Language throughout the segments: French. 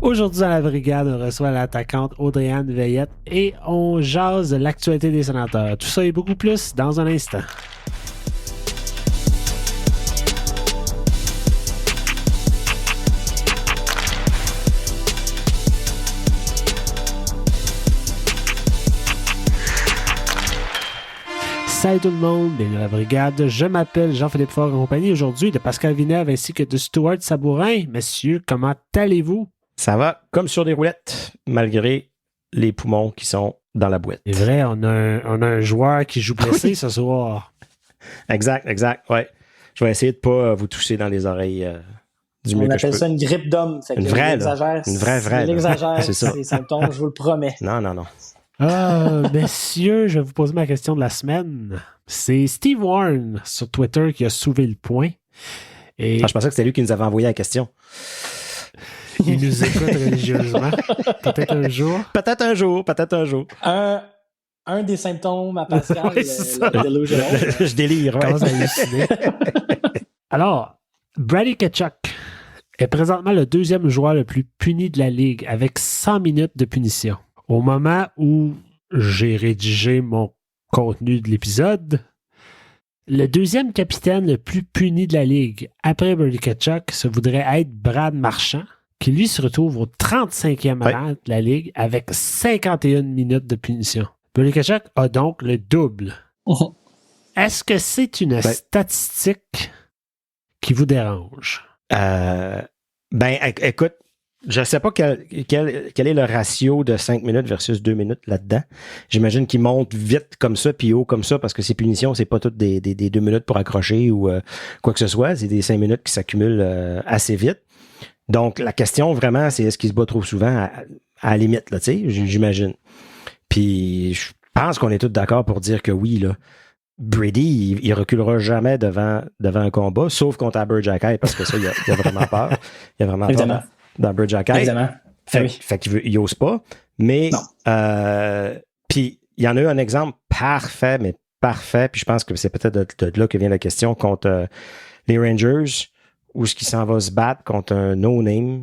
Aujourd'hui, à la brigade, on reçoit l'attaquante Audrey-Anne Veillette et on jase de l'actualité des sénateurs. Tout ça et beaucoup plus dans un instant. Salut tout le monde, bienvenue à la brigade. Je m'appelle Jean-Philippe Faure en compagnie aujourd'hui de Pascal Villeneuve ainsi que de Stuart Sabourin. Messieurs, comment allez-vous? Ça va comme sur des roulettes, malgré les poumons qui sont dans la boîte. C'est vrai, on a un joueur qui joue blessé ce soir. Exact, ouais. Je vais essayer de pas vous toucher dans les oreilles du mieux que je peux. On appelle ça une grippe d'homme. Fait une vraie, là. Une vraie. Il exagère, c'est ça. Les symptômes, je vous le promets. Non. Messieurs, je vais vous poser ma question de la semaine. C'est Steve Warren sur Twitter qui a soulevé le point. Et je pensais que c'était lui qui nous avait envoyé la question. Il nous écoute religieusement. Peut-être un jour. Un des symptômes à Pascal, oui, le delusional. Je délire. Ouais. Commence à halluciner. Alors, Brady Tkachuk est présentement le deuxième joueur le plus puni de la Ligue avec 100 minutes de punition. Au moment où j'ai rédigé mon contenu de l'épisode, le deuxième capitaine le plus puni de la Ligue après Brady Tkachuk, ce voudrait être Brad Marchand, qui lui se retrouve au 35e rang de la Ligue avec 51 minutes de punition. Brady Tkachuk a donc le double. Est-ce que c'est une statistique qui vous dérange? Écoute, je ne sais pas quel est le ratio de 5 minutes versus 2 minutes là-dedans. J'imagine qu'il monte vite comme ça puis haut comme ça parce que ces punitions, c'est pas toutes des 2 minutes pour accrocher ou quoi que ce soit. C'est des 5 minutes qui s'accumulent assez vite. Donc, la question vraiment, c'est est-ce qu'il se bat trop souvent à la limite, là, tu sais, j'imagine. Puis, je pense qu'on est tous d'accord pour dire que oui, là. Brady, il reculera jamais devant un combat, sauf contre Aberjackay, parce que ça, il a vraiment peur. Il a vraiment peur dans Aberjackay. Évidemment. Fait qu'il ose pas. Mais, puis, il y en a eu un exemple parfait, puis je pense que c'est peut-être de là que vient la question contre les Rangers, où est-ce qu'il s'en va se battre contre un no-name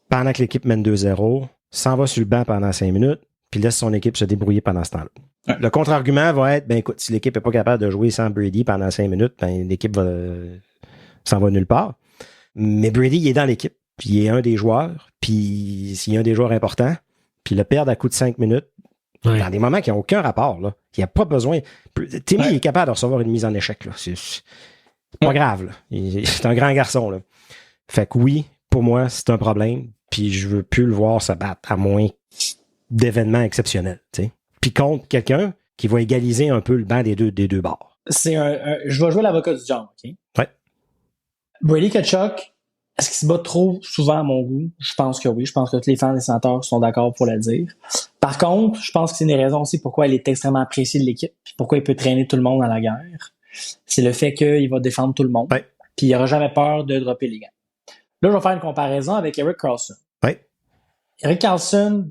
pendant que l'équipe mène 2-0, s'en va sur le banc pendant 5 minutes, puis laisse son équipe se débrouiller pendant ce temps-là. Ouais. Le contre-argument va être, écoute, si l'équipe n'est pas capable de jouer sans Brady pendant 5 minutes, l'équipe s'en va nulle part. Mais Brady, il est dans l'équipe, puis il est un des joueurs, puis s'il est un des joueurs importants, puis le perdre à coup de 5 minutes, dans des moments qui n'ont aucun rapport, là, il n'y a pas besoin. Timmy est capable de recevoir une mise en échec, là. C'est pas grave, là. C'est un grand garçon, là. Fait que oui, pour moi, c'est un problème, puis je veux plus le voir se battre, à moins d'événements exceptionnels, tu sais. Puis contre quelqu'un qui va égaliser un peu le banc des deux bords. Je vais jouer l'avocat du genre, OK? Ouais. Brady Tkachuk, est-ce qu'il se bat trop souvent à mon goût? Je pense que oui. Je pense que tous les fans des Sénateurs sont d'accord pour le dire. Par contre, je pense que c'est une des raisons aussi pourquoi il est extrêmement apprécié de l'équipe, puis pourquoi il peut traîner tout le monde dans la guerre. C'est le fait qu'il va défendre tout le monde, puis il n'aura jamais peur de dropper les gants. Là, je vais faire une comparaison avec Erik Karlsson. Erik Karlsson,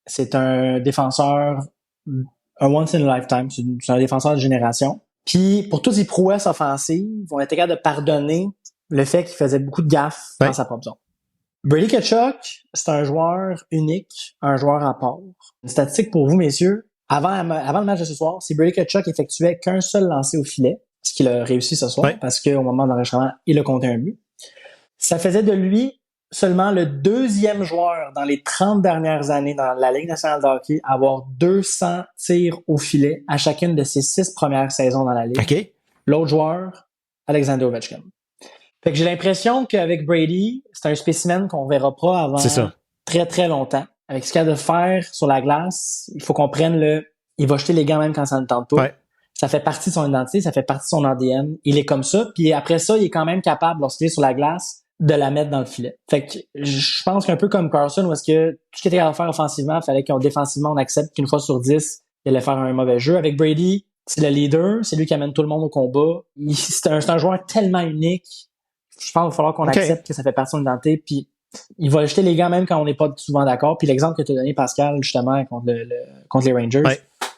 c'est un défenseur, un once in a lifetime, c'est un défenseur de génération. Puis, pour toutes ses prouesses offensives, on était capable de pardonner le fait qu'il faisait beaucoup de gaffes dans sa propre zone. Brady Tkachuk, c'est un joueur unique, un joueur à part. Une statistique pour vous, messieurs. Avant le match de ce soir, si Brady Tkachuk effectuait qu'un seul lancer au filet, ce qu'il a réussi ce soir, parce qu'au moment de l'enregistrement, il a compté un but, ça faisait de lui seulement le deuxième joueur dans les 30 dernières années dans la Ligue nationale de hockey à avoir 200 tirs au filet à chacune de ses 6 premières saisons dans la Ligue. Okay. L'autre joueur, Alexander Ovechkin. Fait que j'ai l'impression qu'avec Brady, c'est un spécimen qu'on verra pas avant très, très longtemps. Avec ce qu'il a de faire sur la glace, il faut qu'on prenne il va jeter les gants même quand ça ne tente pas. Ouais. Ça fait partie de son identité, ça fait partie de son ADN. Il est comme ça. Puis après ça, il est quand même capable, lorsqu'il est sur la glace, de la mettre dans le filet. Fait que je pense qu'un peu comme Carlson, où est-ce que tout ce qu'il était à faire offensivement, il fallait qu'on défensivement, on accepte qu'une fois sur 10, il allait faire un mauvais jeu. Avec Brady, c'est le leader, c'est lui qui amène tout le monde au combat. C'est un joueur tellement unique. Je pense qu'il va falloir qu'on accepte que ça fait partie de son identité. Puis il va jeter les gants même quand on n'est pas souvent d'accord. Puis l'exemple que tu as donné, Pascal, justement, contre les Rangers,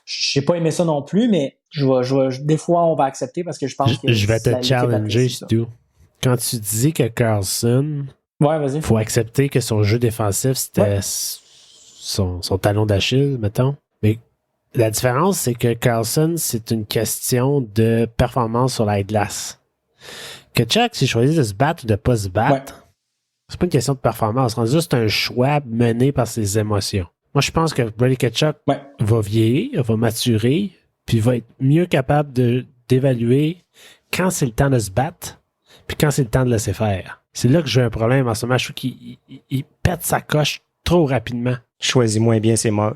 j'ai pas aimé ça non plus, mais des fois, on va accepter parce que je pense que je vais te challenger, Stu. Quand tu dis que Karlsson Ouais, vas-y. Il faut accepter que son jeu défensif, c'était son talon d'Achille, mettons. Mais la différence, c'est que Carlson, c'est une question de performance sur la glace. Que Chuck, s'il choisit de se battre ou de ne pas se battre, c'est pas une question de performance. C'est juste un choix mené par ses émotions. Moi, je pense que Brady Tkachuk va vieillir, va maturer, puis va être mieux capable d'évaluer quand c'est le temps de se battre, puis quand c'est le temps de laisser faire. C'est là que j'ai un problème en ce moment. Je trouve qu'il pète sa coche trop rapidement. Choisis moins bien ses moments.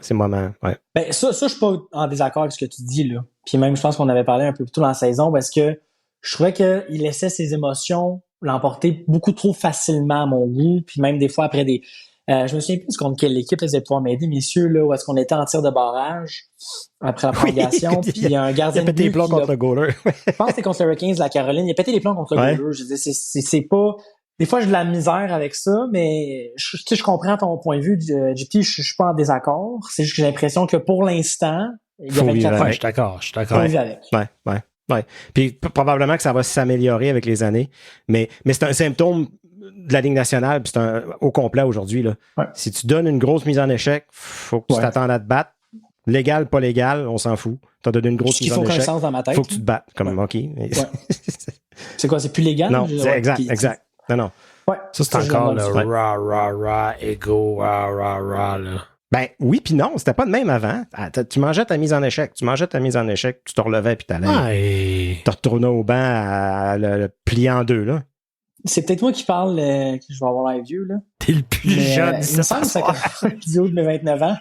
Ouais. Ben, ça, je suis pas en désaccord avec ce que tu dis, là. Puis même, je pense qu'on avait parlé un peu plus tôt dans la saison parce que je trouvais qu'il laissait ses émotions l'emporter beaucoup trop facilement à mon goût. Puis même des fois, après des... je me souviens plus contre quelle équipe là, vous allez pouvoir m'aider, messieurs, là, où est-ce qu'on était en tir de barrage après la prolongation. Puis il y a un gardien de but. Il a pété les plombs contre le goaler. Je pense que c'était contre les Hurricanes de la Caroline. Il a pété les plombs contre le goaler. Je dis, c'est pas... Des fois, j'ai de la misère avec ça, mais je comprends ton point de vue, JP, je suis pas en désaccord. C'est juste que j'ai l'impression que pour l'instant, il y a 24 ans. Je suis d'accord. Ouais. Puis probablement que ça va s'améliorer avec les années, mais c'est un symptôme de la Ligue nationale, puis c'est au complet aujourd'hui. Là. Ouais. Si tu donnes une grosse mise en échec, faut que tu t'attendes à te battre. Légal, pas légal, on s'en fout. T'as donné une grosse mise en échec. Il faut qu'un sens dans ma tête. Faut que tu te battes. Comme, OK. C'est quoi, c'est plus légal? Non, c'est exact. Non. Ouais. Ça, c'est encore le rah, ego, rah, là. Ben oui puis non, c'était pas de même avant. Tu mangeais ta mise en échec, tu te relevais puis t'allais. Tu retournais au banc à le plier en deux, là. C'est peut-être moi qui parle, que je vais avoir l'air vieux, là. T'es le plus jeune. Il me semble que c'est une vidéo de mes 29 ans.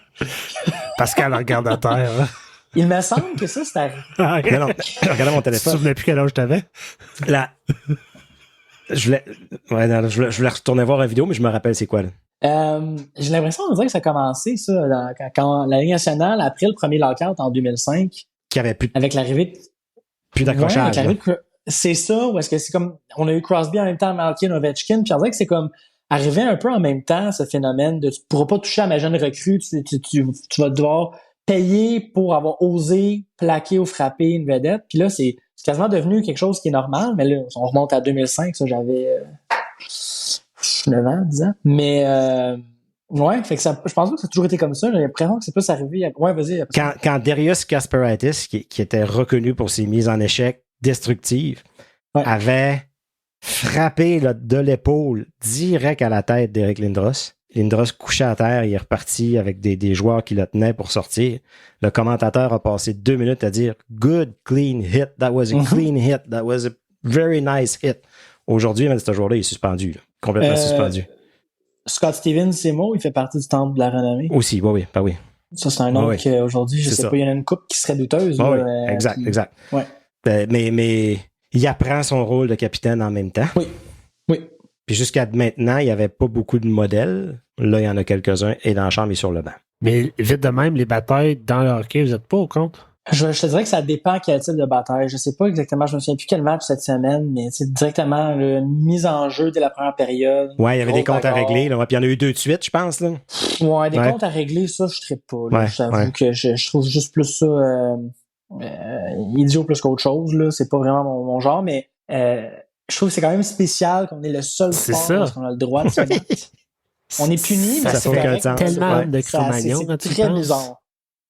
Pascal regarde à terre. Hein? Il me semble que ça, c'était... Non, regardez mon téléphone. Tu te souvenais plus quel âge t'avais? Là. Je voulais retourner voir la vidéo, mais je me rappelle c'est quoi, là. J'ai l'impression de dire que ça a commencé, ça, quand la Ligue nationale, après le premier lockout en 2005. Qu'il y avait plus avec l'arrivée... Plus d'accrochage. C'est ça, ou est-ce que c'est comme... On a eu Crosby en même temps, Malkin, Ovechkin, puis on dirait que c'est comme arrivé un peu en même temps, ce phénomène de tu pourras pas toucher à ma jeune recrue, tu vas devoir payer pour avoir osé plaquer ou frapper une vedette. Puis là, c'est quasiment devenu quelque chose qui est normal, mais là, on remonte à 2005, ça, j'avais 9 ans, 10 ans. Mais ouais, fait que ça, je pense pas que ça a toujours été comme ça. J'ai l'impression que c'est plus arrivé... Ouais, vas-y. Quand Darius Kasparaitis, qui était reconnu pour ses mises en échec destructives, avait frappé là, de l'épaule direct à la tête d'Eric Lindros. Lindros couchait à terre, il est reparti avec des joueurs qui le tenaient pour sortir. Le commentateur a passé 2 minutes à dire « Good, clean hit. That was a clean hit. That was a very nice hit. » Aujourd'hui, même ce joueur-là, il est suspendu. Là. Complètement suspendu. Scott Stevens, c'est mot, il fait partie du temple de la renommée. Aussi, oui. Ça, c'est un nom qu'aujourd'hui, je sais pas, il y en a une couple qui serait douteuse. Exact. Ouais. Mais il apprend son rôle de capitaine en même temps. Oui. Puis jusqu'à maintenant, il n'y avait pas beaucoup de modèles. Là, il y en a quelques-uns et dans la chambre et sur le banc. Mais vite de même, les batailles dans le hockey, vous n'êtes pas au compte? Je te dirais que ça dépend quel type de bataille. Je sais pas exactement, je me souviens plus quel match cette semaine, mais c'est directement mise en jeu dès la première période. Ouais, il y avait des comptes à régler. Là. Puis il y en a eu 2 de suite, je pense. Là. Ouais, des comptes à régler, ça, je ne pas. Là. J'avoue que je trouve juste plus ça idiot plus qu'autre chose. Là. C'est pas vraiment mon genre, mais je trouve que c'est quand même spécial qu'on est le seul sport parce qu'on a le droit de se battre. On est puni, mais c'est tellement de Cro-Magnon. C'est très bizarre.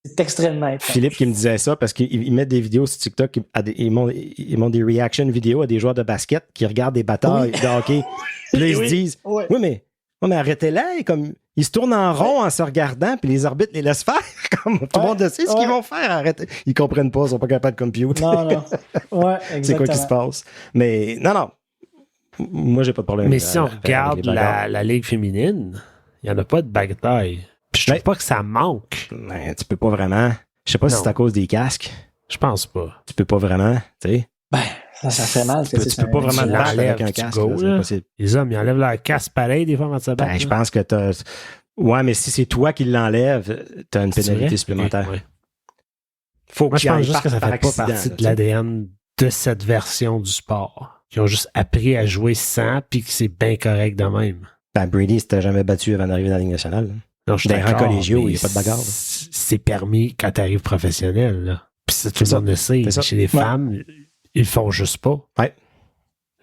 C'est extrêmement étrange. Philippe qui me disait ça parce qu'il met des vidéos sur TikTok, ils montent des reaction vidéos à des joueurs de basket qui regardent des batailles de hockey. Puis là, ils se disent oui, mais arrêtez-là, ils se tournent en rond en se regardant, puis les arbitres les laissent faire. Comme tout le monde sait ce qu'ils vont faire. Arrêtez. Ils comprennent pas, ils sont pas capables de computer. Non. Ouais, exactement. C'est quoi qui se passe. Mais non. Moi, j'ai pas de problème. Mais si on regarde la Ligue féminine, il n'y en a pas de bataille. Puis je trouve pas que ça manque. Ben, tu peux pas vraiment. Je sais pas si c'est à cause des casques. Je pense pas. Tu peux pas vraiment, tu sais. Ben, ça fait mal. Tu peux pas vraiment le battre avec un casque. Les hommes, ils enlèvent leur casque pareil des fois avant de se battre. Ben, je pense que t'as... Ouais, mais si c'est toi qui l'enlèves, t'as une pénalité supplémentaire. Oui. Moi, je pense juste que ça fait pas partie de l'ADN de cette version du sport. Ils ont juste appris à jouer sans, puis que c'est bien correct de même. Ben, Brady s'était jamais battu avant d'arriver dans la Ligue nationale. Non, je suis d'accord, collégiaux, il n'y a pas de bagarre. C'est permis quand tu arrives professionnel. Là. Puis ça, tout le monde le sait. Chez les femmes, ils le font juste pas. Ouais.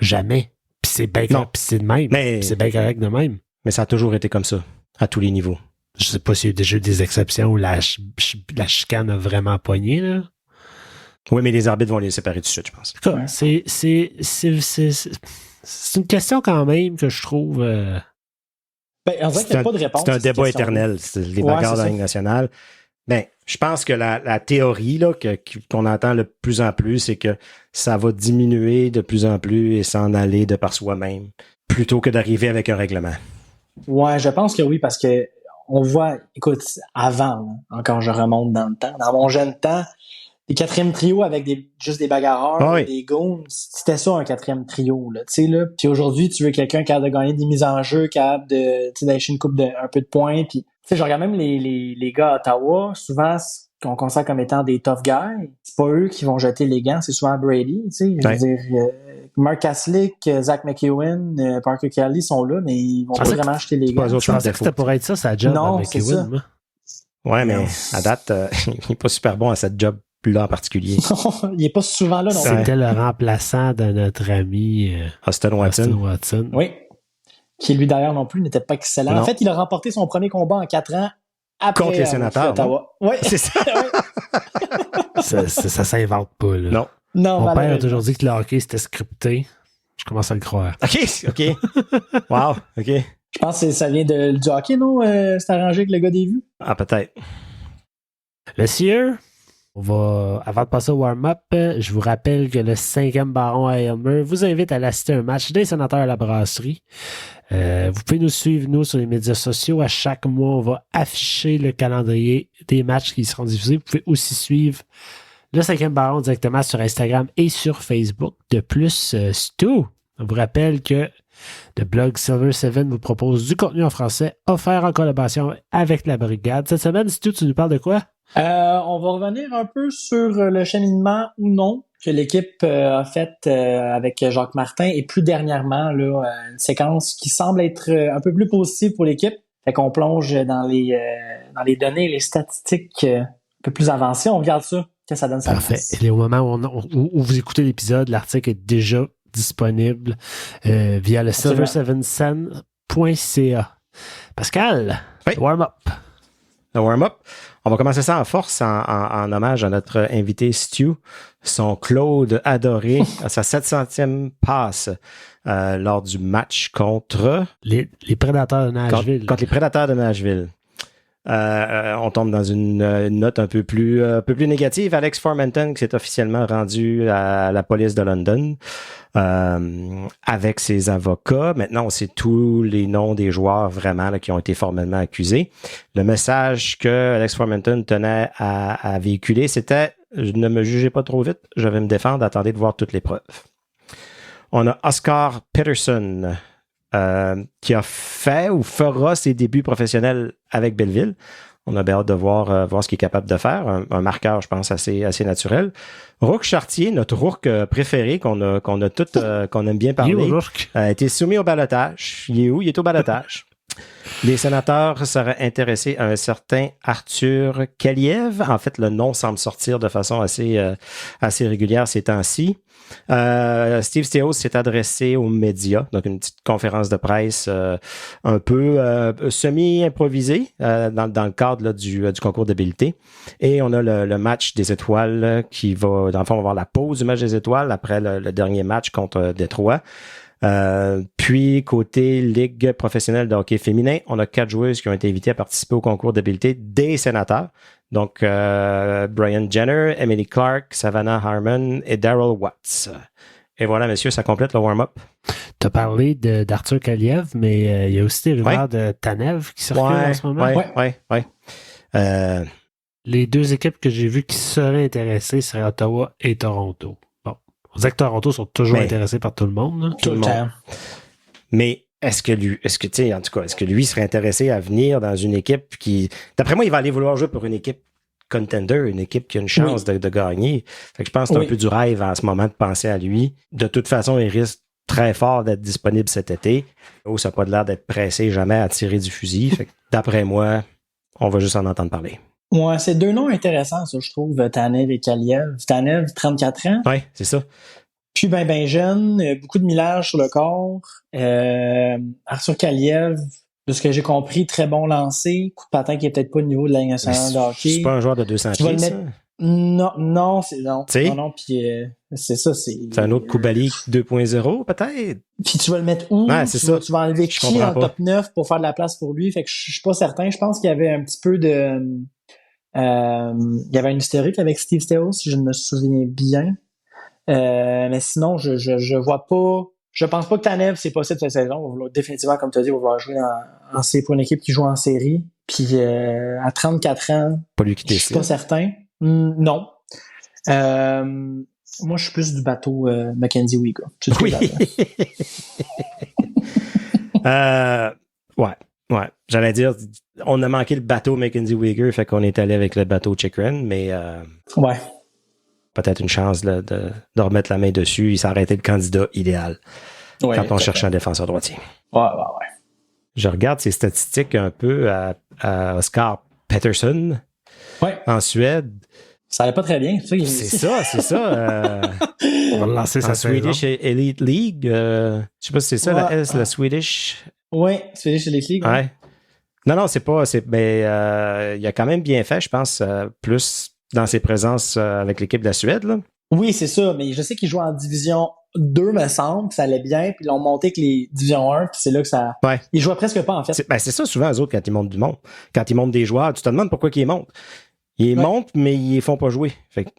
Jamais. Puis c'est bien correct, puis c'est de même. Mais c'est bien correct de même. Mais ça a toujours été comme ça, à tous les niveaux. Je sais pas s'il y a déjà eu des exceptions où la chicane a vraiment pogné, là. Oui, mais les arbitres vont les séparer tout de suite, je pense. En tout cas, c'est une question quand même que je trouve... On dirait qu'il n'y a pas de réponse. C'est un débat éternel, les bagarres dans la Ligue nationale. Ben, je pense que la théorie là, qu'on entend de plus en plus, c'est que ça va diminuer de plus en plus et s'en aller de par soi-même, plutôt que d'arriver avec un règlement. Ouais, je pense que oui, parce que on voit, écoute, avant, encore je remonte dans le temps, dans mon jeune temps, les quatrièmes trios avec juste des bagarreurs, des goons, c'était ça un quatrième trio, là, tu sais, là. Puis aujourd'hui, tu veux quelqu'un capable de gagner des mises en jeu, capable de, tu sais, d'aller une coupe un peu de points, puis, tu sais, je regarde même les gars à Ottawa, souvent, qu'on considère comme étant des tough guys, c'est pas eux qui vont jeter les gants, c'est souvent Brady, tu sais, je veux dire, Mark Kaslick, Zach McEwen, Parker Kelly sont là, mais ils vont pas vraiment jeter les gants. Je pensais que c'était pour être ça, sa job à McEwen, moi. Ouais, mais à date, il est pas super bon à cette job là en particulier. Il est pas souvent là non plus. C'était le remplaçant de notre ami Austin Watson. Oui. Qui lui d'ailleurs non plus n'était pas excellent. Non. En fait, il a remporté son premier combat en 4 ans après contre les sénateurs. Oui, c'est ça. ça s'invente pas là. Non. Mon père a toujours dit que le hockey c'était scripté. Je commence à le croire. OK. Wow, OK. Je pense que ça vient du hockey, non? C'est arrangé avec le gars des vues? Ah, peut-être. Messieurs, avant de passer au warm-up, je vous rappelle que le 5e baron à Aylmer vous invite à assister à un match des sénateurs à la brasserie. Vous pouvez nous suivre, sur les médias sociaux. À chaque mois, on va afficher le calendrier des matchs qui seront diffusés. Vous pouvez aussi suivre le 5e baron directement sur Instagram et sur Facebook. De plus, Stu, on vous rappelle que le blog Silver 7 vous propose du contenu en français offert en collaboration avec la brigade. Cette semaine, Stu, tu nous parles de quoi? On va revenir un peu sur le cheminement ou non que l'équipe a fait avec Jacques Martin et plus dernièrement là, une séquence qui semble être un peu plus positive pour l'équipe. Fait qu'on plonge dans les données, les statistiques un peu plus avancées. On regarde ça, que ça donne ça. Parfait. Et au moment où vous écoutez l'épisode, l'article est déjà disponible via le silver7sun.ca. Pascal, warm-up. Le warm-up. On va commencer ça en force en hommage à notre invité Stu, son Claude adoré, à sa 700e passe lors du match contre les Prédateurs de Nashville. Contre les Prédateurs de Nashville. On tombe dans une note un peu plus négative. Alex Formenton qui s'est officiellement rendu à la police de London avec ses avocats. Maintenant, on sait tous les noms des joueurs vraiment là, qui ont été formellement accusés. Le message que Alex Formenton tenait à véhiculer, c'était « Ne me jugez pas trop vite, je vais me défendre, attendez de voir toutes les preuves ». On a Oscar Peterson qui a fait ou fera ses débuts professionnels avec Belleville. On a bien hâte de voir ce qu'il est capable de faire. Un marqueur, je pense, assez naturel. Rourke Chartier, notre Rourke préféré, qu'on aime bien parler, a été soumis au ballottage. Il est où? Il est au ballottage. Les sénateurs seraient intéressés à un certain Arthur Kaliev. En fait, le nom semble sortir de façon assez régulière ces temps-ci. Steve Staios s'est adressé aux médias, donc une petite conférence de presse un peu semi-improvisée dans le cadre là, du concours d'habileté. Et on a le match des étoiles qui va, dans le fond, on va avoir la pause du match des étoiles après le dernier match contre Détroit. Puis, côté Ligue professionnelle de hockey féminin, on a 4 joueuses qui ont été invitées à participer au concours d'habileté des sénateurs. Donc, Brian Jenner, Emily Clark, Savannah Harmon et Daryl Watts. Et voilà, messieurs, ça complète le warm-up. Tu as parlé d'Arthur Kaliev, mais il y a aussi des rumeurs de Tanev qui circulent en ce moment. Oui. Les deux équipes que j'ai vues qui seraient intéressées seraient Ottawa et Toronto. On dirait que Toronto sont toujours intéressés par tout le monde. Là. Tout le temps. Mais est-ce que lui serait intéressé à venir dans une équipe qui, d'après moi, il va aller vouloir jouer pour une équipe contender, une équipe qui a une chance de gagner. Fait que je pense que c'est un peu du rêve en ce moment de penser à lui. De toute façon, il risque très fort d'être disponible cet été. Ça n'a pas l'air d'être pressé jamais à tirer du fusil. Fait que, d'après moi, on va juste en entendre parler. Ouais, c'est deux noms intéressants, ça, je trouve, Tanev et Kaliev. Tanev, 34 ans. Oui, c'est ça. Puis ben jeune, beaucoup de millage sur le corps. Arthur Kaliev, de ce que j'ai compris, très bon lancé. Coup de patin qui est peut-être pas au niveau de la Ligue nationale de hockey. C'est pas un joueur de 200 pieds, ça? Non, c'est non. T'sais? Non, puis c'est ça, c'est un autre Kubalik 2.0, peut-être? Puis tu vas le mettre où? Ouais, c'est ça. Tu vas enlever qui dans le top 9 pour faire de la place pour lui? Fait que je suis pas certain. Je pense qu'il y avait un petit peu de... il y avait un historique avec Steve Stéos, si je me souviens bien. Mais sinon, je vois pas... Je pense pas que Tanev, c'est possible cette saison. Définitivement, comme tu as dit, il va vouloir jouer pour une équipe qui joue en série. Puis à 34 ans, pas lui quitter, je suis pas certain. Non. Moi, je suis plus du bateau Mackenzie Weegar. Oui. Ouais. J'allais dire, on a manqué le bateau Mackenzie Weegar, fait qu'on est allé avec le bateau Chikrin, mais ouais. Peut-être une chance là, de remettre la main dessus. Il s'est arrêté le candidat idéal quand on cherchait un défenseur droitier. Ouais. Je regarde ses statistiques un peu à Oscar Pettersson en Suède. Ça allait pas très bien. C'est ça. On va lancer sa Swedish Elite League. Je sais pas si c'est ça, la Swedish. Oui, Swedish Elite League. Ouais. Non, c'est pas. Il a quand même bien fait, je pense, plus dans ses présences avec l'équipe de la Suède. Là. Oui, c'est ça, mais je sais qu'il joue en division 2, me semble, que ça allait bien, puis ils l'ont monté avec les divisions 1, puis c'est là que ça... Ouais. Ils jouaient presque pas, en fait. C'est ça, souvent, eux autres, quand ils montent du monde. Quand ils montent des joueurs, tu te demandes pourquoi ils montent. Ils montent, mais ils les font pas jouer. Fait que,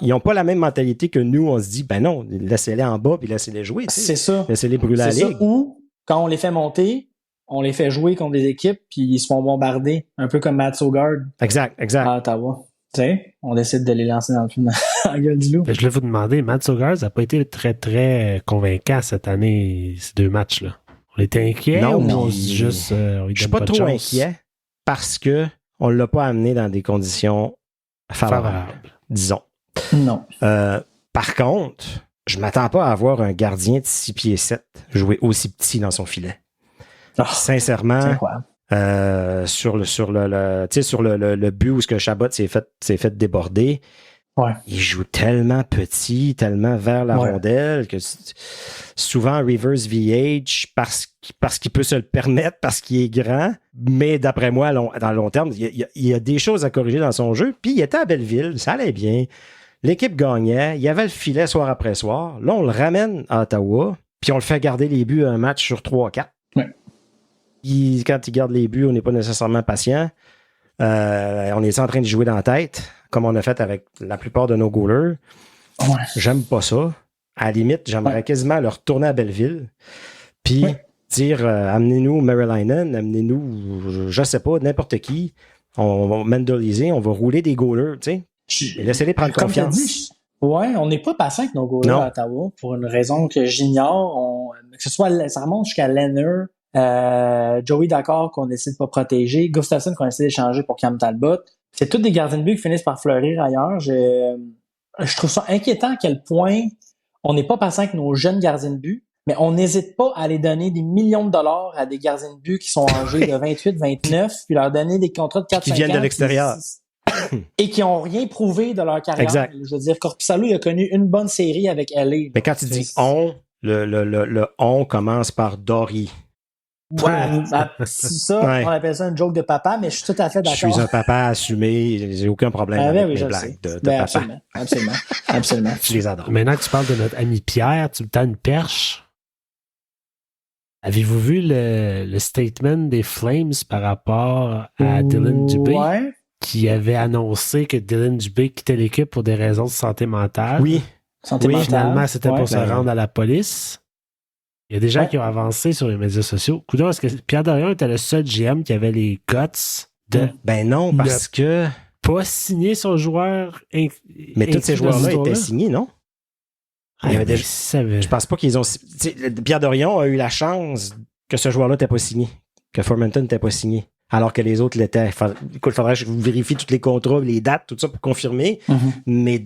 ils n'ont pas la même mentalité que nous, on se dit, ben non, laissez-les en bas, puis laissez-les jouer. C'est ça. Laissez-les brûler à la ligue. Ou, quand on les fait monter, on les fait jouer contre des équipes, puis ils se font bombarder, un peu comme Matt Sogard. Exact. À Ottawa. Tu sais, on décide de les lancer dans le film en gueule du loup. Je voulais vous demander, Matt Sogard n'a pas été très, très convaincant cette année, ces 2 matchs-là. On était inquiets ou on se dit juste... je suis pas trop inquiet parce que on l'a pas amené dans des conditions favorables. Disons. Non. Par contre, je m'attends pas à avoir un gardien de 6 pieds 7 jouer aussi petit dans son filet. Sincèrement... sur le but où ce que Chabot s'est fait déborder, il joue tellement petit, tellement vers la rondelle que souvent reverse VH parce qu'il peut se le permettre, parce qu'il est grand, mais d'après moi, dans le long terme, il y a des choses à corriger dans son jeu. Puis il était à Belleville, ça allait bien. L'équipe gagnait, il y avait le filet soir après soir. Là, on le ramène à Ottawa, puis on le fait garder les buts un match sur 3-4. Quand il garde les buts, on n'est pas nécessairement patient. On est en train de jouer dans la tête, comme on a fait avec la plupart de nos goalers. J'aime pas ça. À la limite, j'aimerais quasiment le retourner à Belleville. Puis dire, amenez-nous Marylainen, amenez-nous, je sais pas, n'importe qui. On va Mendeliser, on va rouler des goalers, tu sais. Et laissez-les prendre confiance. On n'est pas patient avec nos goalers à Ottawa pour une raison que j'ignore. Que ce soit, ça remonte jusqu'à Lehner. Joey D'accord qu'on essaie de pas protéger, Gustafsson qu'on essaie d'échanger pour Cam Talbot. C'est tous des gardiens de but qui finissent par fleurir ailleurs. Je trouve ça inquiétant à quel point on n'est pas patient avec nos jeunes gardiens de but, mais on n'hésite pas à aller donner des millions de dollars à des gardiens de but qui sont âgés de 28, 29, puis leur donner des contrats de 4-5 ans. Qui viennent de l'extérieur. Et qui n'ont rien prouvé de leur carrière. Exact. Je veux dire, Korpisalo, il a connu une bonne série avec LA. Mais quand tu dis on, le on commence par Dory. C'est ça, on appelle ça un joke de papa, mais je suis tout à fait d'accord. Je suis un papa assumé, j'ai aucun problème avec mes blagues de papa. Absolument. Je les adore. Maintenant que tu parles de notre ami Pierre, tu me tends une perche. Avez-vous vu le statement des Flames par rapport à Dylan Dubé? Qui avait annoncé que Dylan Dubé quittait l'équipe pour des raisons de santé mentale. Oui. Finalement, c'était pour se rendre à la police. Il y a des gens qui ont avancé sur les médias sociaux. Coudonc, est-ce que Pierre Dorion était le seul GM qui avait les guts de... Ben non, parce que... pas signer son joueur... Mais tous ces joueurs-là étaient signés, non? Il y avait Je pense pas qu'ils ont... Pierre Dorion a eu la chance que ce joueur-là n'était pas signé. Que Formenton n'était pas signé. Alors que les autres l'étaient. Écoute, il faudrait que je vérifie tous les contrats, les dates, tout ça pour confirmer. Mais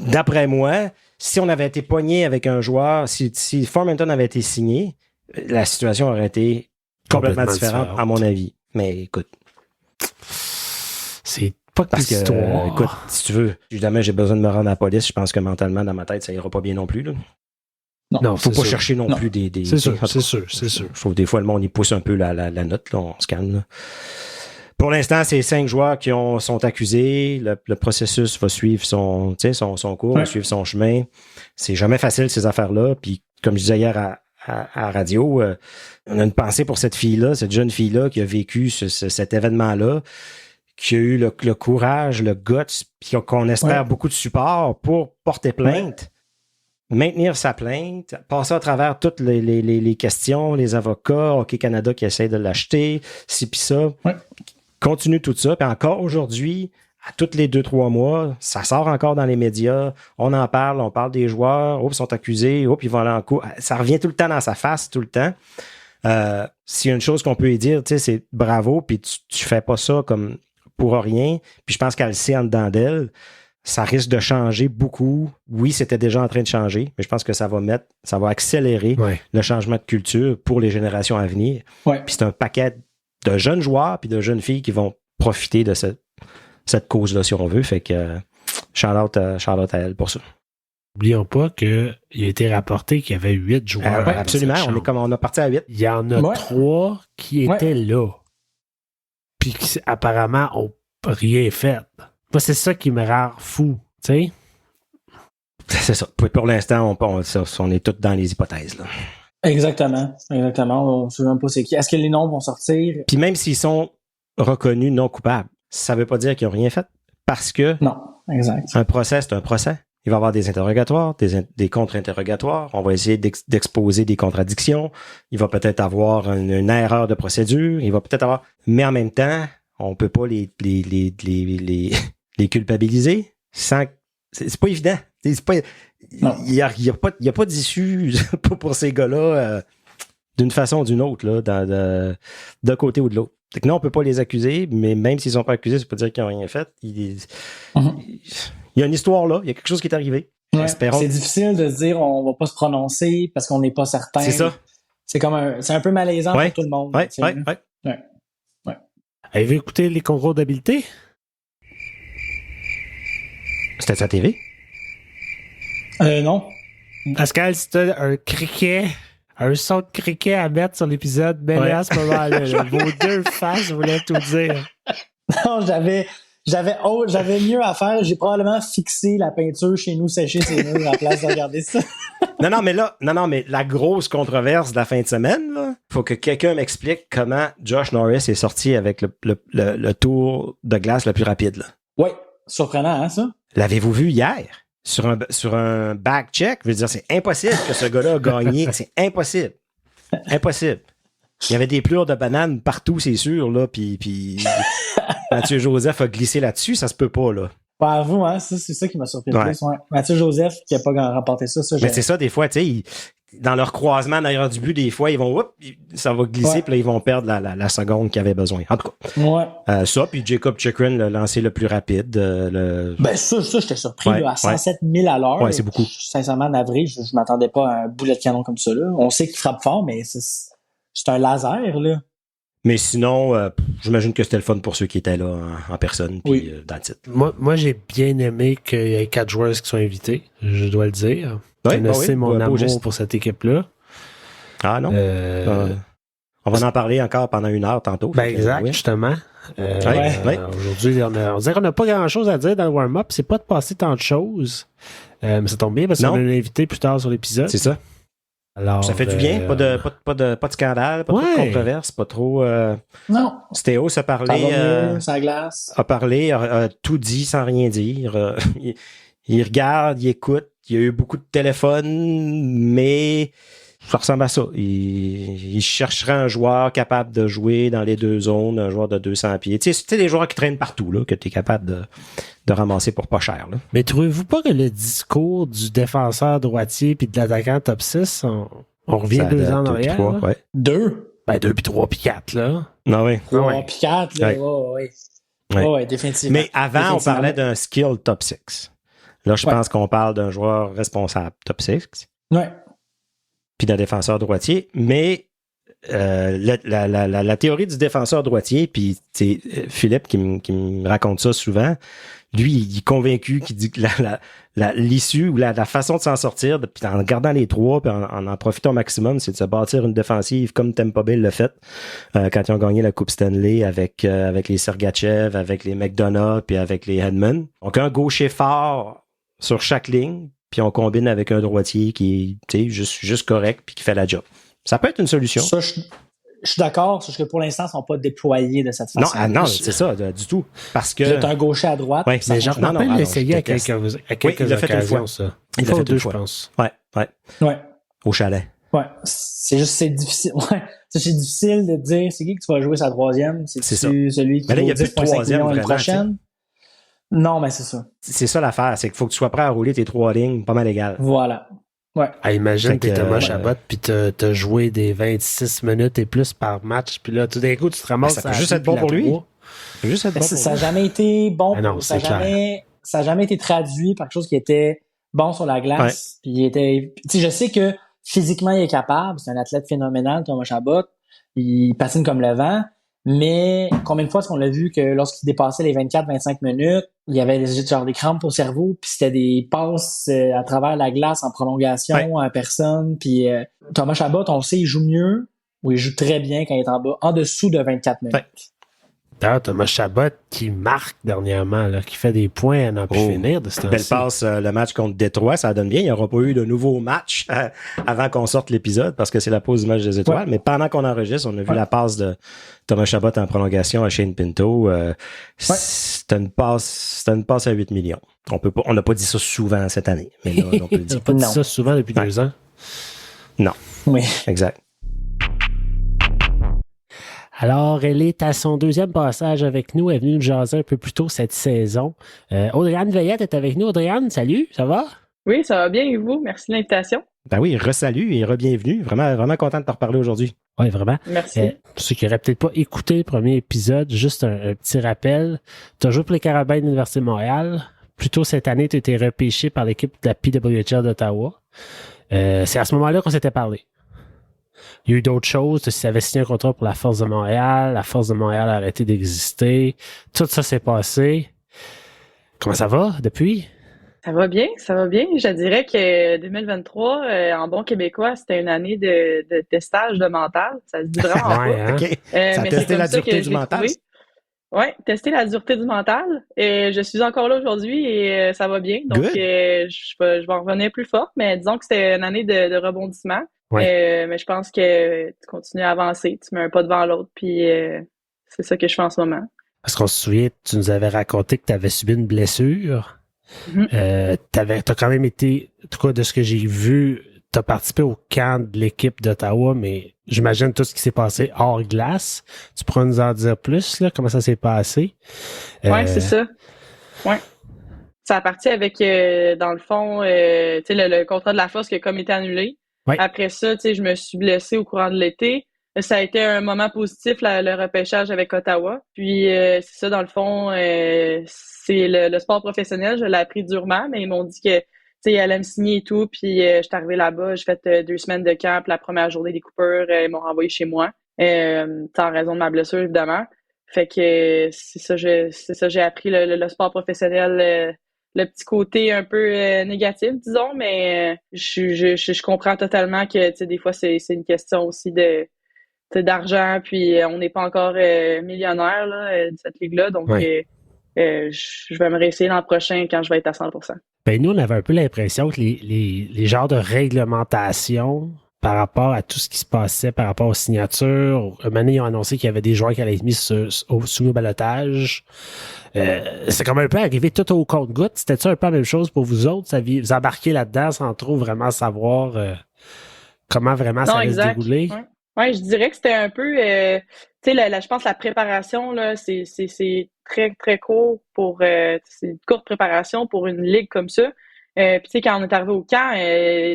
d'après moi, si on avait été pogné avec un joueur, si Formenton avait été signé, la situation aurait été complètement différente, à mon avis. Mais écoute. C'est Fuck Parce que, l'histoire. écoute, si tu veux, jamais j'ai besoin de me rendre à la police, je pense que mentalement, dans ma tête, ça ira pas bien non plus. Là. Non, Faut c'est pas sûr. chercher non plus des... C'est sûr. Je trouve que des fois, le monde, il pousse un peu la note, là, on se calme. Là. Pour l'instant, c'est 5 joueurs qui sont accusés. Le processus va suivre son cours, va suivre son chemin. C'est jamais facile, ces affaires-là. Puis, comme je disais hier à radio, on a une pensée pour cette fille-là, cette jeune fille-là qui a vécu cet événement-là, qui a eu le courage, le guts, puis qu'on espère beaucoup de support pour porter plainte, maintenir sa plainte, passer à travers toutes les questions, les avocats, Hockey Canada qui essayent de l'acheter, ci pis ça. Ouais. Continue tout ça. Puis encore aujourd'hui, à tous les 2-3 mois, ça sort encore dans les médias. On en parle, on parle des joueurs. Ils sont accusés. Ils vont aller en cours. Ça revient tout le temps dans sa face, tout le temps. S'il y a une chose qu'on peut lui dire, c'est bravo, puis tu fais pas ça comme pour rien. Puis je pense qu'elle le sait en dedans d'elle. Ça risque de changer beaucoup. Oui, c'était déjà en train de changer, mais je pense que ça va accélérer le changement de culture pour les générations à venir. Ouais. Puis c'est un paquet de jeunes joueurs puis de jeunes filles qui vont profiter de cette cause-là, si on veut. Fait que shout-out à elle pour ça. N'oublions pas qu'il a été rapporté qu'il y avait 8 joueurs. Absolument. On a parti à 8. Il y en a 3 qui étaient là. Puis qui, apparemment, n'ont rien fait. Moi, c'est ça qui me rend fou. Tu sais? C'est ça. Pour l'instant, on est tous dans les hypothèses. Là. Exactement. On ne sait même pas c'est qui. Est-ce que les noms vont sortir? Puis même s'ils sont reconnus non coupables, ça ne veut pas dire qu'ils n'ont rien fait. Parce que non, exact. Un procès, c'est un procès. Il va y avoir des interrogatoires, des contre-interrogatoires. On va essayer d'exposer des contradictions. Il va peut-être avoir une erreur de procédure. Il va peut-être avoir... Mais en même temps, on peut pas les culpabiliser sans... C'est pas évident. C'est pas... Il y a pas d'issue pour ces gars-là d'une façon ou d'une autre, là, d'un côté ou de l'autre. Donc non, on peut pas les accuser, mais même s'ils sont pas accusés, ça veut pas dire qu'ils n'ont rien fait. Il y a une histoire là, il y a quelque chose qui est arrivé. Ouais, c'est difficile de se dire on va pas se prononcer parce qu'on n'est pas certain. C'est ça. C'est un peu malaisant pour tout le monde. Ouais. Avez-vous écouté les concours d'habileté? C'était sa TV? Non. Pascal, si t'as un son de criquet à mettre sur l'épisode, mets-le à ce moment-là. Vos deux faces, je voulais tout dire. Non, j'avais mieux à faire. J'ai probablement fixé la peinture chez nous sécher ses murs en place de regarder ça. Non, mais la grosse controverse de la fin de semaine, là, faut que quelqu'un m'explique comment Josh Norris est sorti avec le tour de glace le plus rapide. Là. Oui, surprenant, hein, ça? L'avez-vous vu hier? Sur un back-check? Je veux dire, c'est impossible que ce gars-là a gagné. C'est impossible. Impossible. Il y avait des plures de bananes partout, c'est sûr, là, puis Mathieu Joseph a glissé là-dessus, ça se peut pas, là. Ouais, avoue, hein, c'est ça qui m'a surpris le plus. Ouais. Mathieu Joseph, qui a pas remporté ça. Mais c'est ça, des fois, tu sais, dans leur croisement derrière du but, des fois, ils vont, ça va glisser, puis là, ils vont perdre la seconde qu'ils avaient besoin. En tout cas. Ça, puis Jacob Chikrin l'a lancé le plus rapide. Ben, ça, j'étais surpris, là, à 107 000 à l'heure. Ouais, c'est beaucoup. Sincèrement, navré, je m'attendais pas à un boulet de canon comme ça, là. On sait qu'il frappe fort, mais c'est un laser, là. Mais sinon, j'imagine que c'était le fun pour ceux qui étaient là en personne, puis dans le titre. Moi, j'ai bien aimé qu'il y ait 4 joueurs qui sont invités, je dois le dire. C'est mon amour pour cette équipe-là. Ah non? On va en parler encore pendant 1 heure tantôt. Ben exact, justement. Aujourd'hui, on dirait qu'on n'a pas grand-chose à dire dans le warm-up. C'est pas de passer tant de choses. Mais ça tombe bien parce qu'on a un invité plus tard sur l'épisode. C'est ça. Alors, ça fait du bien, pas de scandale, pas trop de controverse, pas trop... Non. Stéo a parlé... ça glace. A parlé, a tout dit sans rien dire. Il regarde, il écoute, il y a eu beaucoup de téléphones, mais ça ressemble à ça. Il chercherait un joueur capable de jouer dans les 2 zones, un joueur de 200 pieds. Tu sais, des joueurs qui traînent partout, là, que tu es capable de ramasser pour pas cher. Là. Mais trouvez-vous pas que le discours du défenseur droitier puis de l'attaquant top 6, on revient 2 ans en arrière? 3, ouais. 2? Ben 2 puis 3 puis 4, là. Non, oui. 3 puis 4, là, ouais, définitivement. Mais avant, on parlait d'un skill top 6. Là, je pense qu'on parle d'un joueur responsable top 6. Ouais. Puis d'un défenseur droitier. Mais la théorie du défenseur droitier, puis Philippe qui me raconte ça souvent, lui, il est convaincu qu'il dit que l'issue ou la façon de s'en sortir, puis en gardant les trois, puis en profitant au maximum, c'est de se bâtir une défensive comme Tampa Bay l'a fait quand ils ont gagné la Coupe Stanley avec les Sergachev, avec les McDonough, puis avec les Hedman. Donc un gaucher fort sur chaque ligne, puis on combine avec un droitier qui est juste correct puis qui fait la job. Ça peut être une solution. Ça, je suis d'accord, sauf que pour l'instant, ils ne sont pas déployés de cette façon. Non, c'est ça, du tout. Parce que. Vous êtes un gaucher à droite. Ouais, mais genre, on peut l'essayer à quelques occasions, ça. Il l'a fait deux, je pense. Ouais. Au chalet. Ouais. C'est difficile. Ouais. C'est difficile de dire c'est qui que tu vas jouer sa troisième. C'est celui qui mais là, il y a plus de troisième l'année prochaine. Non, mais c'est ça. C'est ça l'affaire, c'est qu'il faut que tu sois prêt à rouler tes trois lignes pas mal égales. Voilà. Ouais. Ah, imagine que t'es Thomas Chabot, puis t'as joué des 26 minutes et plus par match, puis là, tout d'un coup, tu te ramasses. Ça peut juste être bon pour lui. Ça n'a jamais été bon. Non, ça n'a jamais été traduit par quelque chose qui était bon sur la glace. Puis il était. Je sais que physiquement, il est capable. C'est un athlète phénoménal, Thomas Chabot. Il patine comme le vent. Mais combien de fois est-ce qu'on l'a vu que lorsqu'il dépassait les 24-25 minutes, il y avait des crampes au cerveau, puis c'était des passes à travers la glace en prolongation à personne. Puis Thomas Chabot, on le sait, il joue mieux, ou il joue très bien quand il est en dessous de 24 minutes. D'ailleurs, Thomas Chabot qui marque dernièrement, là, qui fait des points à n'en plus finir de ce temps-ci. Belle passe, le match contre Détroit, ça donne bien. Il n'y aura pas eu de nouveau match avant qu'on sorte l'épisode parce que c'est la pause du match des étoiles. Mais pendant qu'on enregistre, on a vu la passe de Thomas Chabot en prolongation à Shane Pinto. C'était une passe à 8 millions. On n'a pas dit ça souvent cette année. Mais là, on peut le dire. On n'a pas dit ça souvent depuis 2 ans. Non. Oui. Exact. Alors, elle est à son deuxième passage avec nous. Elle est venue nous jaser un peu plus tôt cette saison. Audrey-Anne Veillette est avec nous. Audrey-Anne, salut, ça va? Oui, ça va bien et vous? Merci de l'invitation. Ben oui, re-salut et re-bienvenue. Vraiment, vraiment content de te reparler aujourd'hui. Oui, vraiment. Merci. Pour ceux qui n'auraient peut-être pas écouté le premier épisode, juste un petit rappel. Tu as joué pour les Carabins de l'Université de Montréal. Plus tôt cette année, tu as été repêché par l'équipe de la PWHL d'Ottawa. C'est à ce moment-là qu'on s'était parlé. Il y a eu d'autres choses. Tu avais signé un contrat pour la Force de Montréal. La Force de Montréal a arrêté d'exister. Tout ça s'est passé. Comment ça va depuis? Ça va bien, ça va bien. Je dirais que 2023, en bon québécois, c'était une année de testage de mental. Ça se dit vraiment pas. Hein? Okay. Ça a testé la dureté du mental? Oui, tester la dureté du mental. Et je suis encore là aujourd'hui et ça va bien. Donc, je vais en revenir plus fort. Mais disons que c'était une année de rebondissement. Ouais. Mais je pense que tu continues à avancer, tu mets un pas devant l'autre, puis c'est ça que je fais en ce moment. Parce qu'on se souvient, tu nous avais raconté que tu avais subi une blessure. Mm-hmm. T'as quand même été, en tout cas de ce que j'ai vu, tu as participé au camp de l'équipe d'Ottawa, mais j'imagine tout ce qui s'est passé hors glace. Tu pourras nous en dire plus, là, comment ça s'est passé? Oui, c'est ça. Ouais. Ça a parti avec, dans le fond, tu sais, le contrat de la Force qui a comme été annulé. Ouais. Après ça, tu sais, je me suis blessée au courant de l'été. Ça a été un moment positif, le repêchage avec Ottawa. Puis, c'est ça, dans le fond, c'est le sport professionnel. Je l'ai appris durement, mais ils m'ont dit que, tu sais, ils allaient me signer et tout. Puis, je suis arrivée là-bas, j'ai fait 2 semaines de camp. La première journée des coupeurs, ils m'ont renvoyé chez moi. En raison de ma blessure, évidemment. Fait que c'est ça, j'ai appris le sport professionnel, le petit côté un peu négatif, disons, mais je comprends totalement que, tu sais, des fois, c'est une question aussi d'argent, puis on n'est pas encore millionnaire là, de cette ligue-là, donc je vais me réessayer l'an prochain quand je vais être à 100%. Ben, nous, on avait un peu l'impression que les genres de réglementation par rapport à tout ce qui se passait, par rapport aux signatures. Un moment donné, ils ont annoncé qu'il y avait des joueurs qui allaient être mis soumis au ballottage. C'est comme un peu arrivé tout au compte-gouttes. C'était-tu un peu la même chose pour vous autres? Vous embarquez là-dedans sans trop vraiment savoir comment vraiment ça allait se dérouler? Ouais, je dirais que c'était un peu... tu sais, je pense que la préparation, là, c'est très, très court pour... c'est une courte préparation pour une ligue comme ça. Puis tu sais, quand on est arrivé au camp,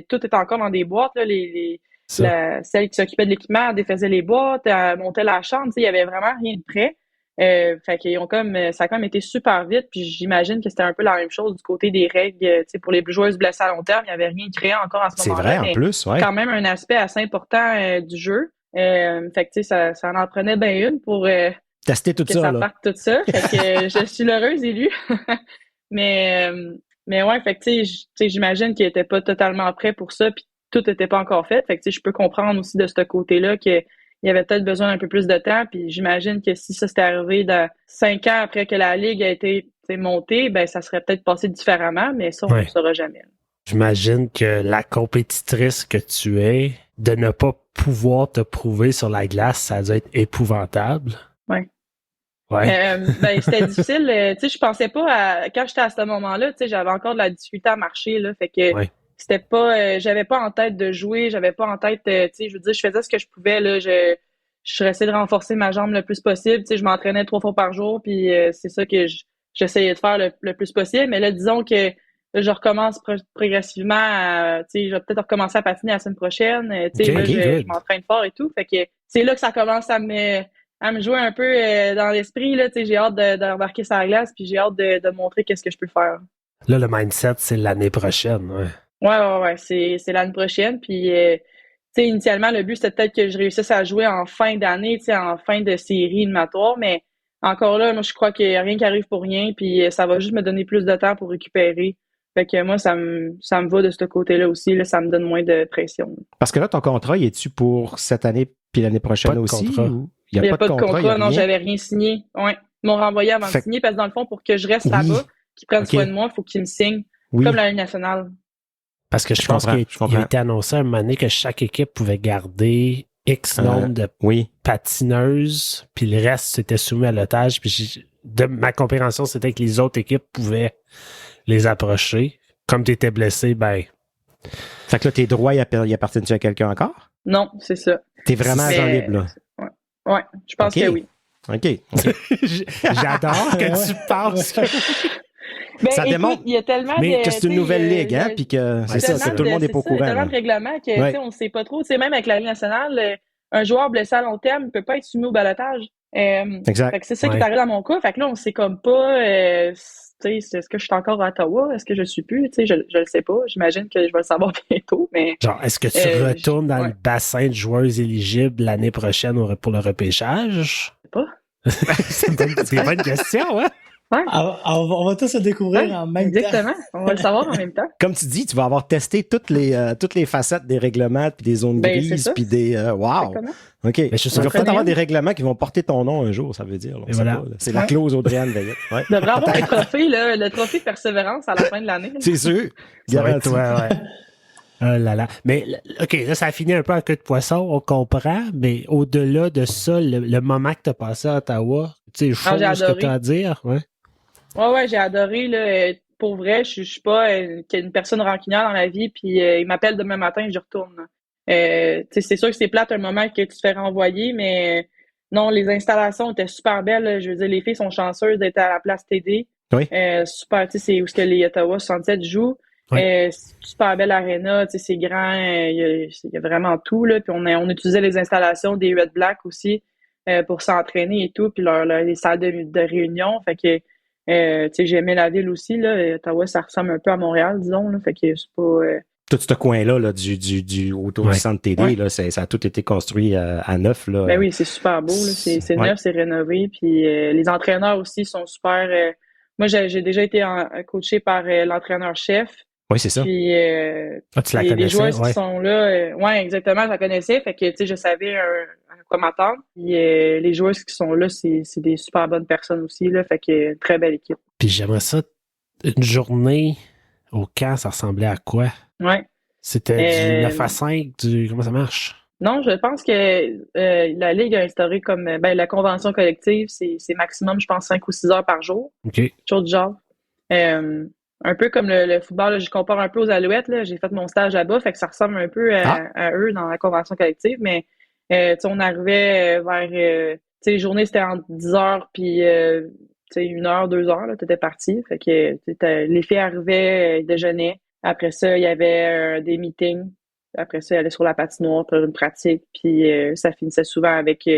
tout était encore dans des boîtes. Là, celle qui s'occupait de l'équipement défaisait les boîtes, montait la chambre. Tu sais, il y avait vraiment rien de prêt. Fait qu'ils ont ça a quand même été super vite. Puis j'imagine que c'était un peu la même chose du côté des règles. Tu sais, pour les joueuses blessées à long terme, il n'y avait rien créé encore à ce moment-là. C'est vrai, en plus, ouais. Quand même un aspect assez important du jeu. Fait que, ça en prenait bien une pour tester tout que ça, ça là. parte tout ça. Fait que je suis l'heureuse élue. mais ouais, fait que, j'imagine qu'il était pas totalement prêt pour ça, puis tout n'était pas encore fait. Fait que, je peux comprendre aussi de ce côté-là qu'il y avait peut-être besoin d'un peu plus de temps, puis j'imagine que si ça s'était arrivé 5 ans après que la Ligue a été montée, ben ça serait peut-être passé différemment, mais ça, on ne le saura jamais. J'imagine que la compétitrice que tu es, de ne pas pouvoir te prouver sur la glace, ça doit être épouvantable. Oui. Ouais. Ben, c'était difficile. Je pensais pas quand j'étais à ce moment-là, j'avais encore de la difficulté à marcher, là. Fait que c'était pas, j'avais pas en tête de jouer, j'avais pas en tête, je veux dire, je faisais ce que je pouvais, là. Je essayais de renforcer ma jambe le plus possible. Je m'entraînais 3 fois par jour, puis c'est ça que j'essayais de faire le plus possible. Mais là, disons que là, je recommence progressivement je vais peut-être recommencer à patiner la semaine prochaine. Je m'entraîne fort et tout. Fait que c'est là que ça commence à me jouer un peu dans l'esprit. Là, j'ai hâte d'embarquer sur la glace, puis j'ai hâte de montrer qu'est-ce que je peux faire. Là, le mindset, c'est l'année prochaine. Ouais. C'est l'année prochaine. Puis, initialement, le but, c'était peut-être que je réussisse à jouer en fin d'année, en fin de série éliminatoire. Mais encore là, moi, je crois qu'il n'y a rien qui arrive pour rien. Puis, ça va juste me donner plus de temps pour récupérer. Fait que moi, ça me va de ce côté-là aussi. Là, ça me donne moins de pression. Parce que là, ton contrat, y est-tu pour cette année puis l'année prochaine aussi? Il n'y a pas de contrat. Non, j'avais rien signé. Ouais. Ils m'ont renvoyé avant de signer parce que dans le fond, pour que je reste là-bas, qu'ils prennent soin de moi, il faut qu'ils me signent. Comme la Ligue nationale. Parce que je pense qu'il a été annoncé à un moment donné que chaque équipe pouvait garder X nombre de patineuses, puis le reste c'était soumis à l'otage. Puis de ma compréhension, c'était que les autres équipes pouvaient les approcher. Comme tu étais blessé, ben. Fait que là, tes droits, y appartiennent-tu à quelqu'un encore? Non, c'est ça. T'es vraiment agent libre, là? Ouais, je pense que oui. OK. J'adore que tu penses que... Ben, ça démontre il y a tellement que c'est une nouvelle ligue, hein, puis que c'est ça, tout le monde est pas au courant. Il y a tellement de règlements que on ne sait pas trop. Même avec la Ligue nationale, un joueur blessé à long terme ne peut pas être soumis au balotage. Exact. Fait que c'est ça qui est arrivé dans mon cas. Fait que là, on ne sait comme pas est-ce que je suis encore à Ottawa? Est-ce que je suis plus? Je le sais pas. J'imagine que je vais le savoir bientôt. Mais, genre, est-ce que tu retournes dans le bassin de joueurs éligibles l'année prochaine pour le repêchage? Je sais pas. C'est une bonne question, hein? Ouais. On va tous se découvrir en même temps. Exactement. On va le savoir en même temps. Comme tu dis, tu vas avoir testé toutes les facettes des règlements, puis des zones grises, puis des... wow! OK. Mais il va peut-être avoir des règlements qui vont porter ton nom un jour, ça veut dire. Voilà. C'est la clause Audrey-Anne Veillette. Ouais. Il devrait avoir le trophée de persévérance à la fin de l'année. C'est sûr. Garanti. Oh là là. Mais, OK, là, ça a fini un peu en queue de poisson, on comprend, mais au-delà de ça, le moment que tu as passé à Ottawa, tu sais, chose que tu as à dire, Ouais, j'ai adoré, là. Pour vrai, je suis pas une personne rancunière dans la vie, puis il m'appelle demain matin et je retourne. C'est sûr que c'est plate un moment que tu te fais renvoyer, mais non, les installations étaient super belles, là. Je veux dire, les filles sont chanceuses d'être à la place TD. Oui. Super, tu sais, c'est où ce que les Ottawa 67 jouent. Oui. Super belle arena, tu sais, c'est grand, il y a vraiment tout, là. Puis on utilisait les installations des Red Black aussi pour s'entraîner et tout, puis les salles de réunion. Fait que j'aimais la ville aussi, là. Ottawa, ça ressemble un peu à Montréal, disons, là. Fait que c'est pas... Tout ce coin-là, là, du autour du centre TD, là, ça a tout été construit à neuf, là. Ben oui, c'est super beau, là. C'est neuf, c'est rénové. Puis les entraîneurs aussi sont super... moi, j'ai déjà été coaché par l'entraîneur-chef. Oui, c'est ça. Puis tu la connaissais, les joueurs qui sont là, ouais, exactement, je la connaissais. Fait que, je savais à quoi m'attendre. Puis les joueurs qui sont là, c'est des super bonnes personnes aussi, là. Fait que, très belle équipe. Puis j'aimerais ça, une journée au camp, ça ressemblait à quoi? Ouais. C'était du 9 à 5, comment ça marche? Non, je pense que la Ligue a instauré comme la convention collective, c'est maximum, je pense, 5 ou 6 heures par jour. OK. Chose du genre. Un peu comme le football, là, je compare un peu aux Alouettes, là. J'ai fait mon stage là-bas, fait que ça ressemble un peu à eux dans la convention collective, mais on arrivait vers les journées c'était entre 10 heures puis 1 heure, 2 heures, là, t'étais parti. Fait que les filles arrivaient, déjeunaient. Après ça, il y avait des meetings. Après ça, ils allaient sur la patinoire pour une pratique. Puis ça finissait souvent avec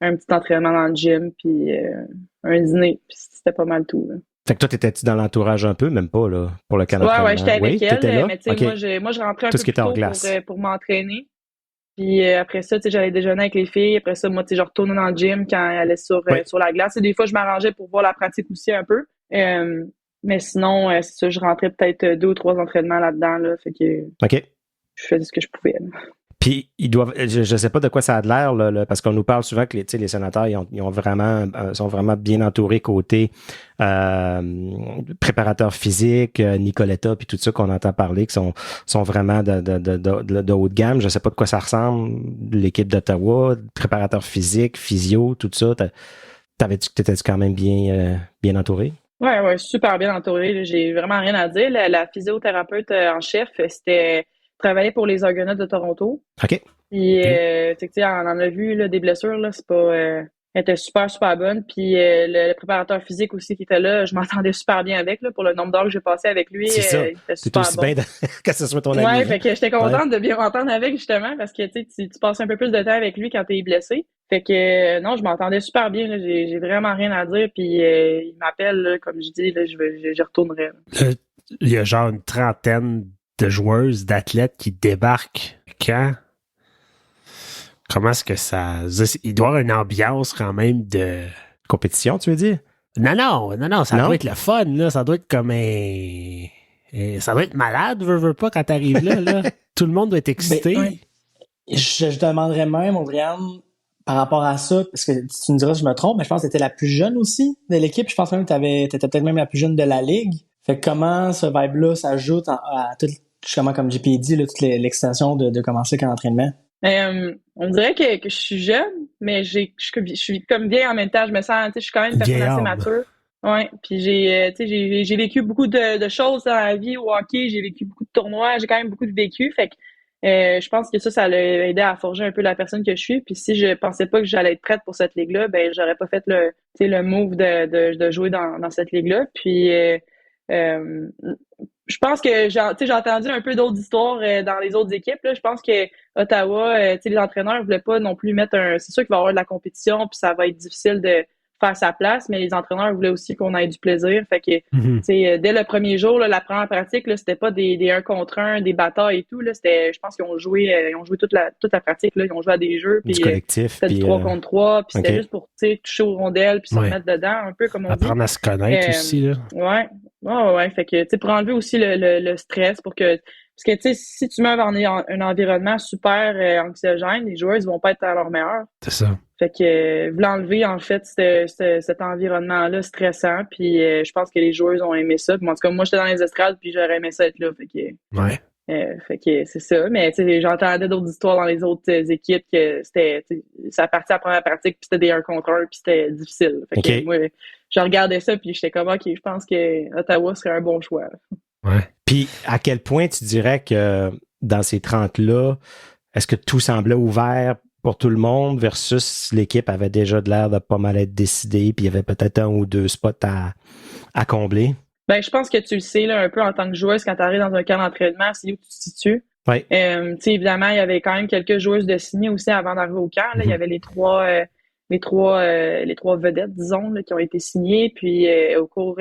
un petit entraînement dans le gym, puis un dîner. Puis c'était pas mal tout, là. Fait que toi, t'étais-tu dans l'entourage un peu, même pas, là, pour le Canada? Ouais, j'étais avec elle. Mais tu sais, okay. moi, je rentrais un peu plus tôt pour m'entraîner. Puis après ça, tu sais, j'allais déjeuner avec les filles. Après ça, moi, tu sais, je retournais dans le gym quand elles allaient sur la glace. Et des fois, je m'arrangeais pour voir la pratique aussi un peu. Mais sinon, c'est ça, je rentrais peut-être 2 ou 3 entraînements là-dedans. Là, fait que je faisais ce que je pouvais. Là. Puis, ils doivent, je sais pas de quoi ça a l'air, là, parce qu'on nous parle souvent que les sénateurs, ils ont vraiment, sont vraiment bien entourés côté préparateur physique, Nicoletta, puis tout ça qu'on entend parler, qui sont vraiment de haut de gamme. Je sais pas de quoi ça ressemble, l'équipe d'Ottawa, préparateur physique, physio, tout ça. T'étais-tu quand même bien entouré? Ouais, super bien entouré. J'ai vraiment rien à dire. La physiothérapeute en chef, c'était travailler pour les Argonauts de Toronto. OK. Puis, tu sais, on en a vu là, des blessures, là, c'est pas... elle était super bonne. Puis, le préparateur physique aussi qui était là, je m'entendais super bien avec, là, pour le nombre d'heures que j'ai passé avec lui. C'est ça. Il était super aussi bon. bien que ce soit ton ami. Ouais, fait que j'étais contente de bien m'entendre avec, justement, parce que, tu sais, tu passes un peu plus de temps avec lui quand t'es blessé. Fait que, non, je m'entendais super bien, là. J'ai vraiment rien à dire. Puis, il m'appelle, là, comme je dis, là, j'y retournerai. Il y a genre une trentaine de joueuses, d'athlètes qui débarquent quand? Comment est-ce que ça... Il doit y avoir une ambiance quand même de... Compétition, tu veux dire? Non, ça doit être le fun, là. Ça doit être comme un... Ça doit être malade, veux pas, quand t'arrives là. Tout le monde doit être excité. Ben, oui. Je te demanderais même, Audrey-Anne, par rapport à ça, parce que tu me diras si je me trompe, mais je pense que tu étais la plus jeune aussi de l'équipe. Je pense même que tu étais peut-être même la plus jeune de la ligue. Fait que comment ce vibe-là s'ajoute à tout, justement, comme JP dit, là, toute l'excitation de commencer qu'un entraînement? On dirait que je suis jeune, mais je suis comme vieille en même temps. Je me sens, tu sais, je suis quand même une personne assez mature. Ouais, puis j'ai vécu beaucoup de choses dans la vie au hockey, j'ai vécu beaucoup de tournois, j'ai quand même beaucoup de vécu, fait que je pense que ça l'a aidé à forger un peu la personne que je suis. Puis si je pensais pas que j'allais être prête pour cette ligue-là, ben j'aurais pas fait le move de jouer dans cette ligue-là. Puis je pense que j'ai entendu un peu d'autres histoires dans les autres équipes. Là. Je pense que Ottawa, les entraîneurs voulaient pas non plus mettre c'est sûr qu'il va y avoir de la compétition, puis ça va être difficile de faire sa place, mais les entraîneurs voulaient aussi qu'on ait du plaisir. Fait que dès le premier jour, là, la première pratique, là, c'était pas des 1 contre 1, des batailles et tout. Là, je pense qu'ils ont joué toute la pratique. Là. Ils ont joué à des jeux. Puis, du collectif. C'était du 3 contre 3. Puis c'était juste pour toucher aux rondelles puis se remettre dedans, un peu comme on dit. Apprendre à se connaître aussi. Là. Ouais. Fait que pour enlever aussi le stress, pour que. Parce que, si tu mets un environnement super anxiogène, les joueurs, ils vont pas être à leur meilleur. C'est ça. Fait que, vous l'enlever, en fait, cet environnement-là stressant, puis je pense que les joueurs ont aimé ça. Puis, en tout cas, moi, j'étais dans les estrades, puis j'aurais aimé ça être là. Fait que, fait que c'est ça. Mais, j'entendais d'autres histoires dans les autres équipes que ça partait à la première pratique, puis c'était des 1 contre 1, puis c'était difficile. Fait que, moi, je regardais ça, puis j'étais comme, OK, je pense que Ottawa serait un bon choix. Ouais. Puis, à quel point tu dirais que dans ces 30-là, est-ce que tout semblait ouvert pour tout le monde versus l'équipe avait déjà de l'air de pas mal être décidée, puis il y avait peut-être 1 ou 2 spots à combler? Ben, je pense que tu le sais, là, un peu en tant que joueuse, quand tu arrives dans un camp d'entraînement, c'est où tu te situes. Oui. Évidemment, il y avait quand même quelques joueuses de signer aussi avant d'arriver au camp. Là. Il y avait les trois vedettes, disons, là, qui ont été signées. Puis, au cours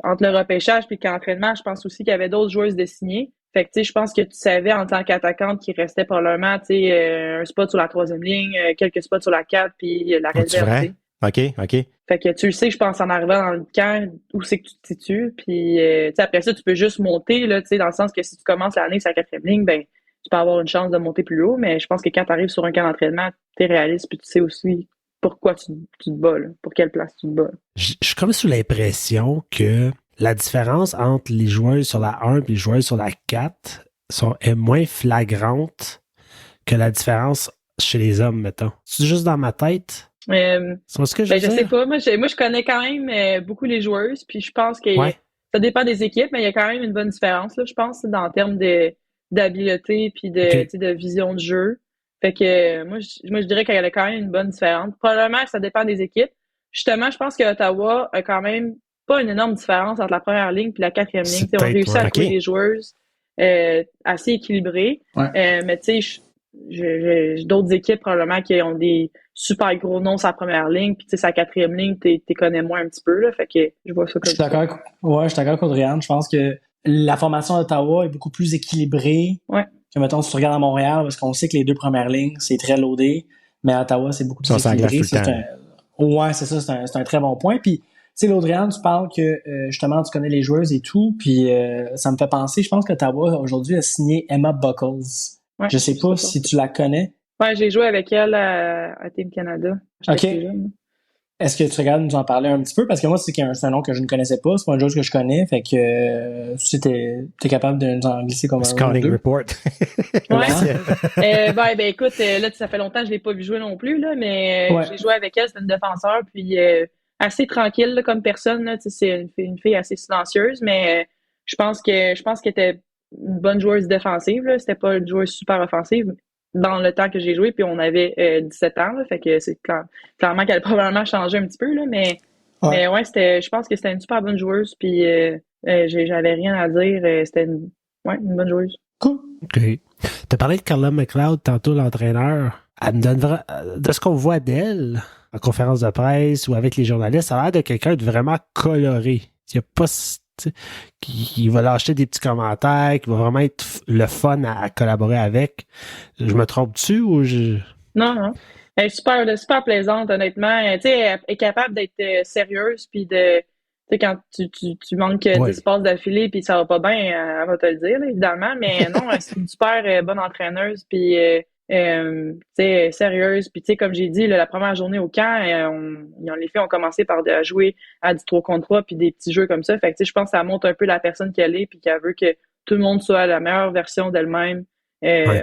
entre le repêchage puis l'entraînement, je pense aussi qu'il y avait d'autres joueuses de signer. Fait que, je pense que tu savais en tant qu'attaquante qu'il restait probablement, un spot sur la 3e ligne, quelques spots sur la 4, puis la réserve. OK. Fait que tu le sais, je pense, en arrivant dans le camp, où c'est que tu te situes. Puis, après ça, tu peux juste monter, là, dans le sens que si tu commences l'année sur la 4e ligne, ben, tu peux avoir une chance de monter plus haut. Mais je pense que quand tu arrives sur un camp d'entraînement, tu es réaliste, puis tu sais aussi pourquoi tu te bats, là, pour quelle place tu te bats. Je suis comme sous l'impression que la différence entre les joueurs sur la 1 et les joueurs sur la 4 est moins flagrante que la différence chez les hommes, mettons. C'est juste dans ma tête? C'est ce que je sais pas. Moi, je connais quand même beaucoup les joueuses, puis je pense que ça dépend des équipes, mais il y a quand même une bonne différence, là, je pense, en termes d'habileté puis de vision de jeu. Fait que moi, je dirais qu'il y a quand même une bonne différence. Probablement que ça dépend des équipes. Justement, je pense que Ottawa a quand même pas une énorme différence entre la première ligne et la 4e ligne. On réussit à trouver des joueuses assez équilibrées. Ouais. Mais tu sais, j'ai d'autres équipes probablement qui ont des super gros noms sur la première ligne, puis tu sais, sa 4e ligne, t'es connais moins un petit peu, là. Fait que je vois ça comme ça. Je suis d'accord avec Audrey-Anne. Je pense que la formation d'Ottawa est beaucoup plus équilibrée que, mettons, si tu regardes à Montréal, parce qu'on sait que les 2 premières lignes, c'est très loadé, mais à Ottawa, c'est beaucoup plus équilibré. Ouais, c'est ça, c'est un très bon point. Puis, tu sais, Laudrian, tu parles que, justement, tu connais les joueuses et tout, puis ça me fait penser, je pense que Ottawa, aujourd'hui, a signé Emma Buckles. Ouais, je sais pas si tu la connais. Ouais, j'ai joué avec elle à Team Canada. OK. Est-ce que tu regardes nous en parler un petit peu? Parce que moi, c'est un nom que je ne connaissais pas. C'est pas une chose que je connais. Fait que si t'es capable de nous en glisser comme un Scouting report. Ouais. Ben écoute, là, ça fait longtemps que je l'ai pas vu jouer non plus, là, mais j'ai joué avec elle, c'est une défenseur, puis assez tranquille là, comme personne. Là, c'est une fille assez silencieuse, mais je pense qu'elle était une bonne joueuse défensive. Là. C'était pas une joueuse super offensive dans le temps que j'ai joué, puis on avait 17 ans, là, fait que c'est clairement qu'elle a probablement changé un petit peu, là, mais ouais, je pense que c'était une super bonne joueuse, puis j'avais rien à dire, c'était une bonne joueuse. Cool. OK. T'as parlé de Carla McLeod tantôt, l'entraîneur. Elle me donne de ce qu'on voit d'elle en conférence de presse ou avec les journalistes, ça a l'air de quelqu'un de vraiment coloré. Il n'y a pas qui va lâcher des petits commentaires, qui va vraiment être le fun à collaborer avec. Je me trompe-tu ou je... Non. Elle est super plaisante, honnêtement. Tu sais, elle est capable d'être sérieuse, puis de... Tu sais, quand tu manques d'espace d'affilée, puis ça va pas bien, elle va te le dire, là, évidemment. Mais non, c'est une super bonne entraîneuse, puis... sérieuse, puis tu sais, comme j'ai dit, la première journée au camp, les filles ont commencé par jouer à du 3 contre 3 puis des petits jeux comme ça, fait que tu sais, je pense que ça montre un peu la personne qu'elle est, puis qu'elle veut que tout le monde soit la meilleure version d'elle-même,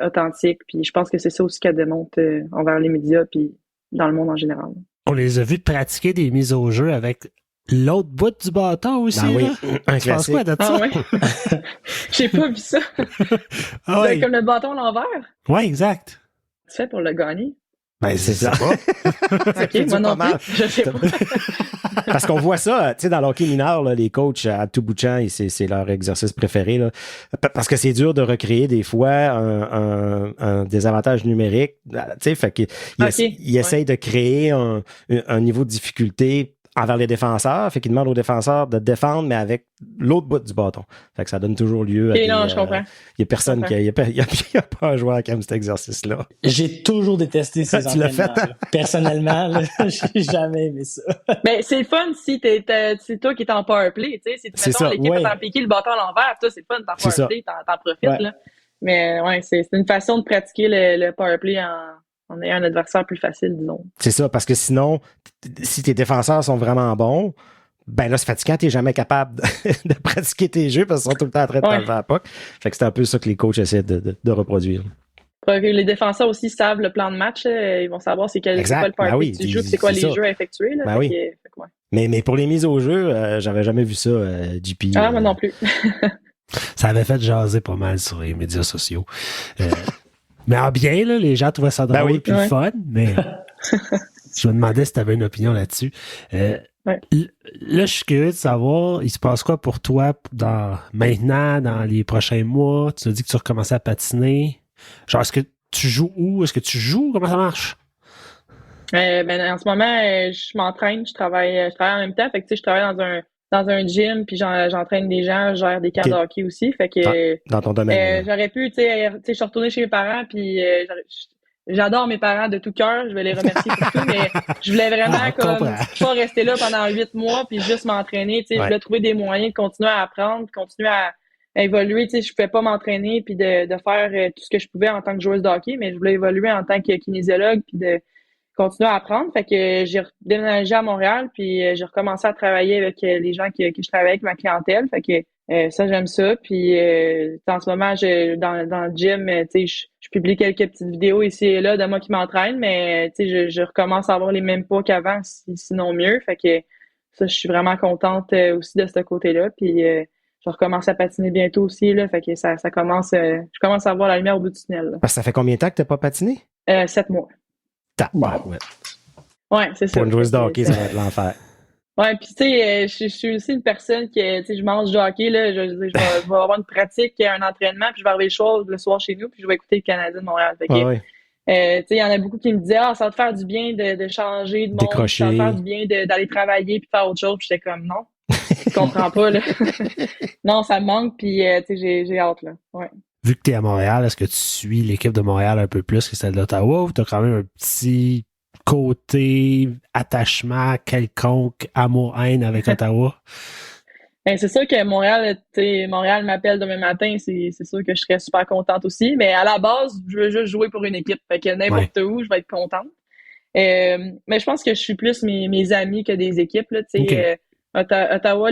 authentique, puis je pense que c'est ça aussi qu'elle démontre envers les médias, puis dans le monde en général. On les a vus pratiquer des mises au jeu avec l'autre bout du bâton aussi. Ben oui, un tu penses quoi de ça? Ah ouais? J'ai pas vu ça. Ouais. Comme le bâton à l'envers? Ouais, exact. C'est fait pour le gagner. Ben, c'est ça. OK, moi non plus, je sais pas. Parce qu'on voit ça, tu sais, dans l'hockey mineur, là, les coachs à tout bout de champ, c'est leur exercice préféré, là. Parce que c'est dur de recréer des fois un désavantage numérique, tu sais, fait qu'ils essayent de créer un niveau de difficulté envers les défenseurs, fait qu'ils demandent aux défenseurs de défendre, mais avec l'autre bout du bâton. Fait que ça donne toujours lieu à non, je comprends. Il y a personne il y a pas un joueur qui aime cet exercice-là. J'ai toujours détesté ces entraînements. Tu l'as fait? Personnellement, là, j'ai jamais aimé ça. Mais c'est le fun si c'est toi qui es en powerplay, tu sais. Si mettons l'équipe est en piqué le bâton à l'envers, toi, c'est le fun, t'en powerplay, t'en profites, là. Mais c'est une façon de pratiquer le powerplay en ayant un adversaire plus facile, disons. C'est ça, parce que sinon, si tes défenseurs sont vraiment bons, ben là, c'est fatigant, t'es jamais capable de pratiquer tes jeux parce qu'ils sont tout le temps en train de t'enlever la puck. Fait que c'est un peu ça que les coachs essaient de reproduire. Les défenseurs aussi savent le plan de match. Ils vont savoir c'est quoi le powerplay que tu joues, c'est quoi les jeux à effectuer. Là, Mais pour les mises au jeu, j'avais jamais vu ça, JP. Moi non plus. Ça avait fait jaser pas mal sur les médias sociaux. Mais en bien, là, les gens trouvaient ça drôle et le fun, mais je me demandais si tu avais une opinion là-dessus. Là, je suis curieux de savoir, il se passe quoi pour toi maintenant, dans les prochains mois? Tu as dit que tu recommençais à patiner. Genre, est-ce que tu joues où? Est-ce que tu joues? Comment ça marche? En ce moment, je m'entraîne, je travaille en même temps. Fait que, tu sais, je travaille dans un gym, puis j'entraîne des gens, je gère des cartes de hockey aussi. Fait que dans ton domaine. J'aurais pu, tu sais, je suis retournée chez mes parents, puis j'adore mes parents de tout cœur, je vais les remercier pour tout, mais je voulais vraiment pas rester là pendant 8 mois, puis juste m'entraîner. Tu sais, je voulais trouver des moyens de continuer à apprendre, continuer à évoluer. Tu sais, je pouvais pas m'entraîner puis de faire tout ce que je pouvais en tant que joueuse de hockey, mais je voulais évoluer en tant que kinésiologue puis de continuer à apprendre. Fait que j'ai déménagé à Montréal, puis j'ai recommencé à travailler avec les gens que je travaille avec, ma clientèle. Fait que ça, j'aime ça. Puis en ce moment, dans le gym, tu sais, je publie quelques petites vidéos ici et là de moi qui m'entraîne, mais tu sais, je recommence à avoir les mêmes pas qu'avant, sinon mieux. Fait que ça, je suis vraiment contente aussi de ce côté-là. Puis je recommence à patiner bientôt aussi, là. Fait que ça commence, je commence à voir la lumière au bout du tunnel. Là. Parce que ça fait combien de temps que t'as pas patiné? 7 mois. Ouais, c'est ça. Pour une joueuse de hockey, ça va être l'enfer. Ouais, puis tu sais, je suis aussi une personne qui, tu sais, je mange du hockey, là, je vais avoir une pratique, un entraînement, puis je vais arriver le soir chez nous, puis je vais écouter le Canadien de Montréal. Fait que, tu sais, il y en a beaucoup qui me disaient, ça va te faire du bien de changer de monde, ça va te faire du bien d'aller travailler puis faire autre chose, puis j'étais comme, non, je comprends pas, là. Non, ça me manque, puis tu sais, j'ai hâte, là, ouais. vu que tu es à Montréal, est-ce que tu suis l'équipe de Montréal un peu plus que celle d'Ottawa ou tu as quand même un petit côté attachement quelconque, amour-haine avec Ottawa? Ben, c'est sûr que Montréal m'appelle demain matin, c'est sûr que je serais super contente aussi. Mais à la base, je veux juste jouer pour une équipe. Fait que n'importe où, je vais être contente. Mais je pense que je suis plus mes amis que des équipes. Là, okay. Ottawa,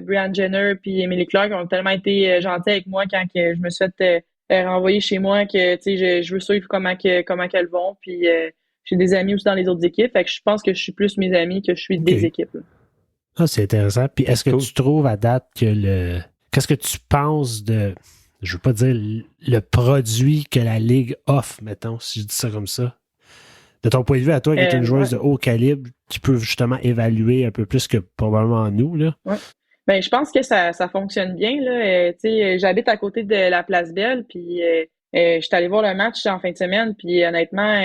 Brian Jenner puis Emily Clark ont tellement été gentils avec moi quand que je me suis fait renvoyer chez moi que je veux suivre comment qu'elles vont. Puis j'ai des amis aussi dans les autres équipes. Fait que je pense que je suis plus mes amis que je suis des équipes. Là. Ah, c'est intéressant. Puis est-ce que tu trouves à date que qu'est-ce que tu penses de, je veux pas dire le produit que la Ligue offre, mettons, si je dis ça comme ça? De ton point de vue à toi, qui est une joueuse de haut calibre, qui peut justement évaluer un peu plus que probablement nous, là? Ouais. Ben, je pense que ça fonctionne bien, là. J'habite à côté de la Place Belle, puis je suis allée voir le match en fin de semaine, puis honnêtement,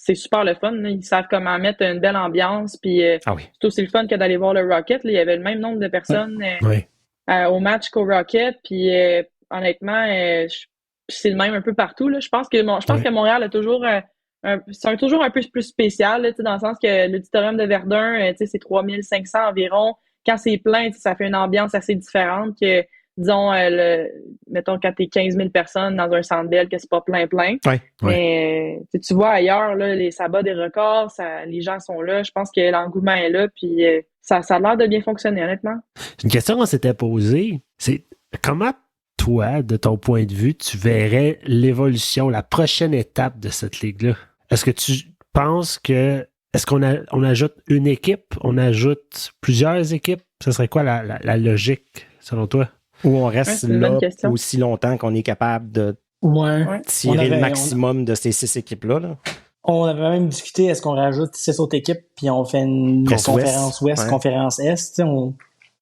c'est super le fun. Là. Ils savent comment mettre une belle ambiance, puis c'est aussi le fun que d'aller voir le Rocket. Là. Il y avait le même nombre de personnes au match qu'au Rocket, puis honnêtement, c'est le même un peu partout. Là. Je pense que Montréal a toujours c'est toujours un peu plus spécial, là, dans le sens que l'auditorium de Verdun, c'est 3500 environ. Quand c'est plein, ça fait une ambiance assez différente que, disons, mettons, quand t'es 15 000 personnes dans un Centre Bell, que c'est pas plein. Mais tu vois ailleurs, là, ça bat des records, les gens sont là. Je pense que l'engouement est là, puis ça a l'air de bien fonctionner, honnêtement. Une question qu'on s'était posée, c'est comment toi, de ton point de vue, tu verrais l'évolution, la prochaine étape de cette ligue-là? Est-ce que tu penses est-ce qu'on ajoute une équipe, on ajoute plusieurs équipes? Ce serait quoi la logique, selon toi? Ou on reste là aussi longtemps qu'on est capable de tirer le maximum de ces 6 équipes-là? Là? On avait même discuté, est-ce qu'on rajoute 6 autres équipes, puis on fait une conférence Ouest, conférence Est?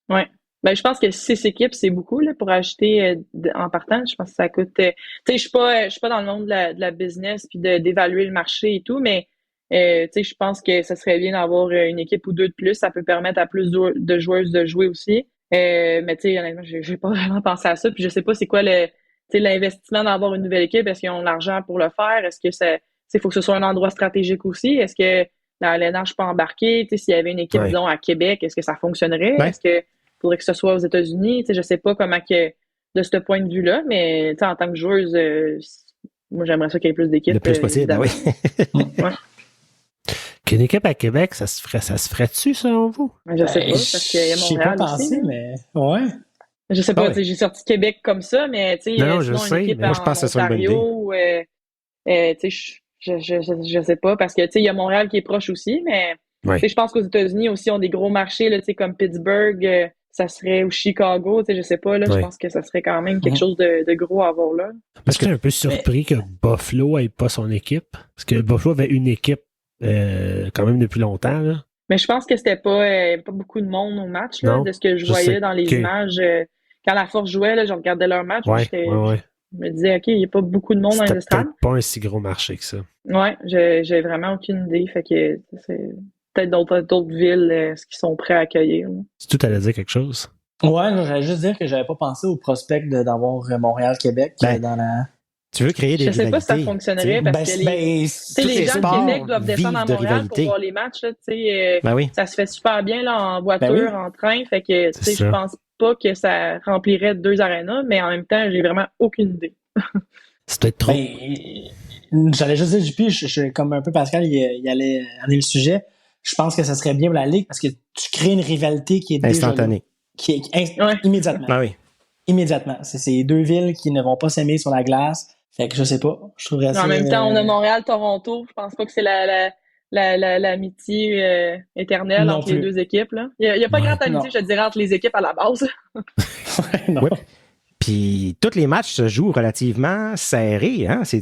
Oui. Ben, je pense que 6 équipes, c'est beaucoup là, pour acheter en partant. Je pense que ça coûte... tu sais, je suis pas dans le monde de la business puis d'évaluer le marché et tout, mais tu sais, je pense que ça serait bien d'avoir une équipe ou 2 de plus. Ça peut permettre à plus de joueuses de jouer aussi. Mais tu sais, honnêtement, j'ai pas vraiment pensé à ça. Puis je sais pas c'est quoi l'investissement d'avoir une nouvelle équipe. Est-ce qu'ils ont l'argent pour le faire? Est-ce que faut que ce soit un endroit stratégique aussi? Est-ce que la LNH peut embarquer? Tu sais, s'il y avait une équipe, disons, à Québec, est-ce que ça fonctionnerait? Est-ce que faudrait que ce soit aux États-Unis? Tu sais, je sais pas comment que de ce point de vue-là, mais tu sais, en tant que joueuse, moi j'aimerais ça qu'il y ait plus d'équipes. Le plus possible, oui. Qu'une équipe à Québec, ça se ferait-tu selon vous? Je sais pas, parce qu'il y a Montréal aussi. Mais ouais. Je sais pas, j'ai sorti Québec comme ça, mais tu sais, je sais, une équipe mais moi, je pense que c'est une bonne idée. Tu sais, je sais pas, parce que tu sais, il y a Montréal qui est proche aussi, mais je pense qu'aux États-Unis aussi, ont des gros marchés, là, tu sais, comme Pittsburgh, ça serait, ou Chicago, tu sais, je sais pas, là, je pense que ça serait quand même quelque chose de gros à avoir là. Parce que je suis un peu surpris que Buffalo ait pas son équipe, parce que Buffalo avait une équipe quand même depuis longtemps, là. Mais je pense que c'était pas beaucoup de monde au match, là, de ce que je voyais dans les images. Quand la Force jouait, là, je regardais leur match, je me disais, OK, il n'y a pas beaucoup de monde dans les stades. C'était pas un si gros marché que ça. Ouais, j'ai vraiment aucune idée, fait que c'est peut-être d'autres villes qui sont prêts à accueillir. Tu allais dire quelque chose? Ouais, j'allais juste dire que j'avais pas pensé au prospect d'avoir Montréal-Québec dans la... Tu veux créer des rivalités. Je sais pas si ça fonctionnerait parce que les gens de Québec doivent descendre à Montréal pour voir les matchs. Là, ça se fait super bien là, en voiture, en train. Fait que je pense pas que ça remplirait 2 arénas, mais en même temps, j'ai vraiment aucune idée. C'est peut-être trop. J'allais juste dire, JP, je comme un peu Pascal, il allait amener le sujet. Je pense que ça serait bien pour la Ligue parce que tu crées une rivalité qui est instantanée. Qui est immédiatement. Ah oui. Immédiatement. C'est ces 2 villes qui ne vont pas s'aimer sur la glace. Fait que je sais pas. Je trouverais ça. En même temps, on a Montréal-Toronto. Je pense pas que c'est l'amitié éternelle entre les 2 équipes. Là. Il y a pas grande amitié, je dirais, entre les équipes à la base. Ouais. Puis tous les matchs se jouent relativement serrés. Hein? C'est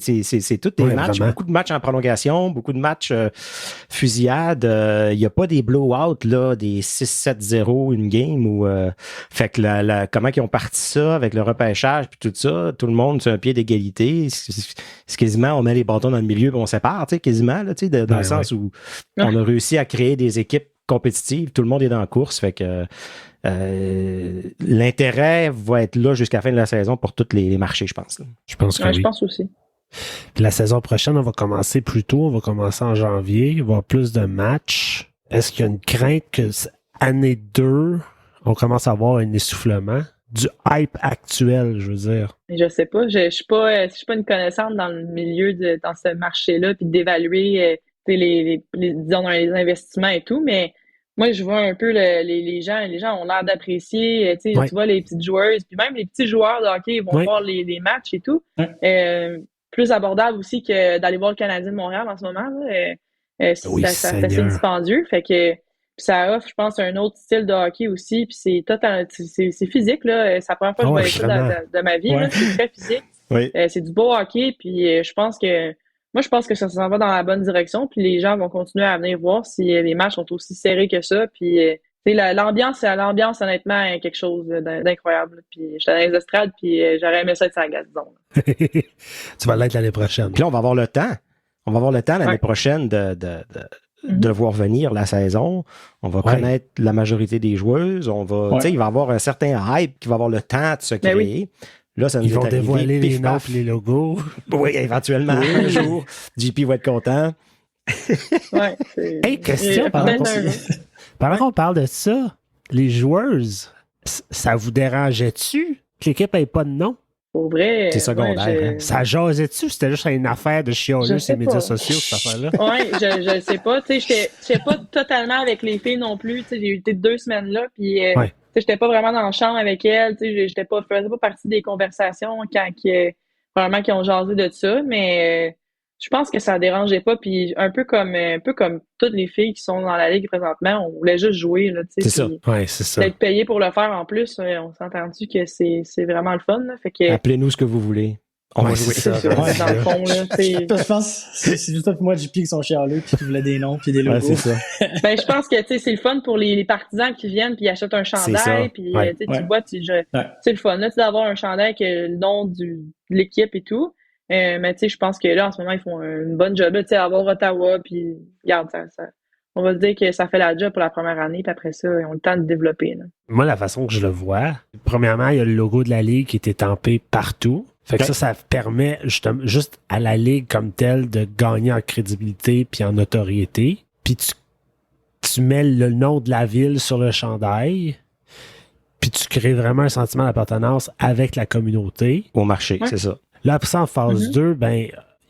tous des matchs, vraiment. Beaucoup de matchs en prolongation, beaucoup de matchs fusillades. Il n'y a pas des blowouts, là, des 6-7-0 une game. Fait que comment ils ont parti ça avec le repêchage puis tout ça, tout le monde sur un pied d'égalité. C'est quasiment, on met les bâtons dans le milieu et on sépare, quasiment, là, dans le sens où on a réussi à créer des équipes compétitive, tout le monde est dans la course, fait que l'intérêt va être là jusqu'à la fin de la saison pour tous les marchés, je pense. Je pense que oui. Je pense aussi. Puis la saison prochaine, on va commencer plus tôt, on va commencer en janvier, il va y avoir plus de matchs. Est-ce qu'il y a une crainte que année 2, on commence à avoir un essoufflement du hype actuel, je veux dire? Je sais pas, je suis pas une connaissante dans le milieu dans ce marché-là, puis d'évaluer disons, les investissements et tout, mais moi, je vois un peu les gens ont l'air d'apprécier, tu vois, les petites joueuses, puis même les petits joueurs de hockey vont voir les matchs et tout. Plus abordable aussi que d'aller voir le Canadien de Montréal en ce moment. Là. C'est assez dispendieux. Fait que ça offre, je pense, un autre style de hockey aussi. Puis c'est physique. Là. C'est la première fois que je voyais ça de ma vie. Là. C'est très physique. C'est du beau hockey. Puis je pense que ça s'en va dans la bonne direction. Puis les gens vont continuer à venir voir si les matchs sont aussi serrés que ça. Puis l'ambiance, honnêtement, est quelque chose d'incroyable. Puis j'étais dans les estrades, puis j'aurais aimé ça être sur la glace, disons. Tu vas l'être l'année prochaine. Puis là, on va avoir le temps. On va avoir le temps l'année prochaine de voir venir la saison. On va connaître la majorité des joueuses. Il va y avoir un certain hype qui va avoir le temps de se créer. Oui. Là, ça nous Ils vont dévoiler les noms et les logos. Oui, éventuellement, un jour, JP va être content. Hey, question, pendant qu'on parle de ça, les joueuses, ça vous dérangeait-tu que l'équipe n'ait pas de nom? Pour vrai. C'est secondaire. Ça jasait-tu? C'était juste une affaire de chialeux sur les médias sociaux, cette affaire-là? Oui, je sais pas. Tu sais, j'étais pas totalement avec les filles non plus. Tu sais, j'ai été 2 semaines là, puis j'étais pas vraiment dans la chambre avec elles. Tu sais, faisais pas partie des conversations probablement qui ont jasé de ça, mais je pense que ça dérangeait pas. Puis un peu comme toutes les filles qui sont dans la ligue présentement, on voulait juste jouer. Là, c'est ça. Oui, c'est ça. D'être payé pour le faire en plus, on s'est entendu que c'est vraiment le fun. Là, fait que, appelez-nous ce que vous voulez. On va jouer ça. Dans le fond, là, je pense que c'est juste moi, JP, qui sont chialeux puis qui voulaient des noms puis des logos. C'est ça. Je pense que c'est le fun pour les partisans qui viennent puis achètent un chandail. Puis tu vois, c'est le fun là, d'avoir un chandail avec le nom de l'équipe et tout. Mais je pense que là, en ce moment, ils font une bonne job. À avoir Ottawa, puis regarde, ça, on va se dire que ça fait la job pour la première année, puis après ça, ils ont le temps de développer. Là. Moi, la façon que je le vois, premièrement, il y a le logo de la Ligue qui est étampé partout. Fait que ça permet juste à la Ligue comme telle de gagner en crédibilité puis en notoriété. Puis tu mets le nom de la ville sur le chandail, puis tu crées vraiment un sentiment d'appartenance avec la communauté. Au marché, c'est ça. Là, après ça, en phase 2,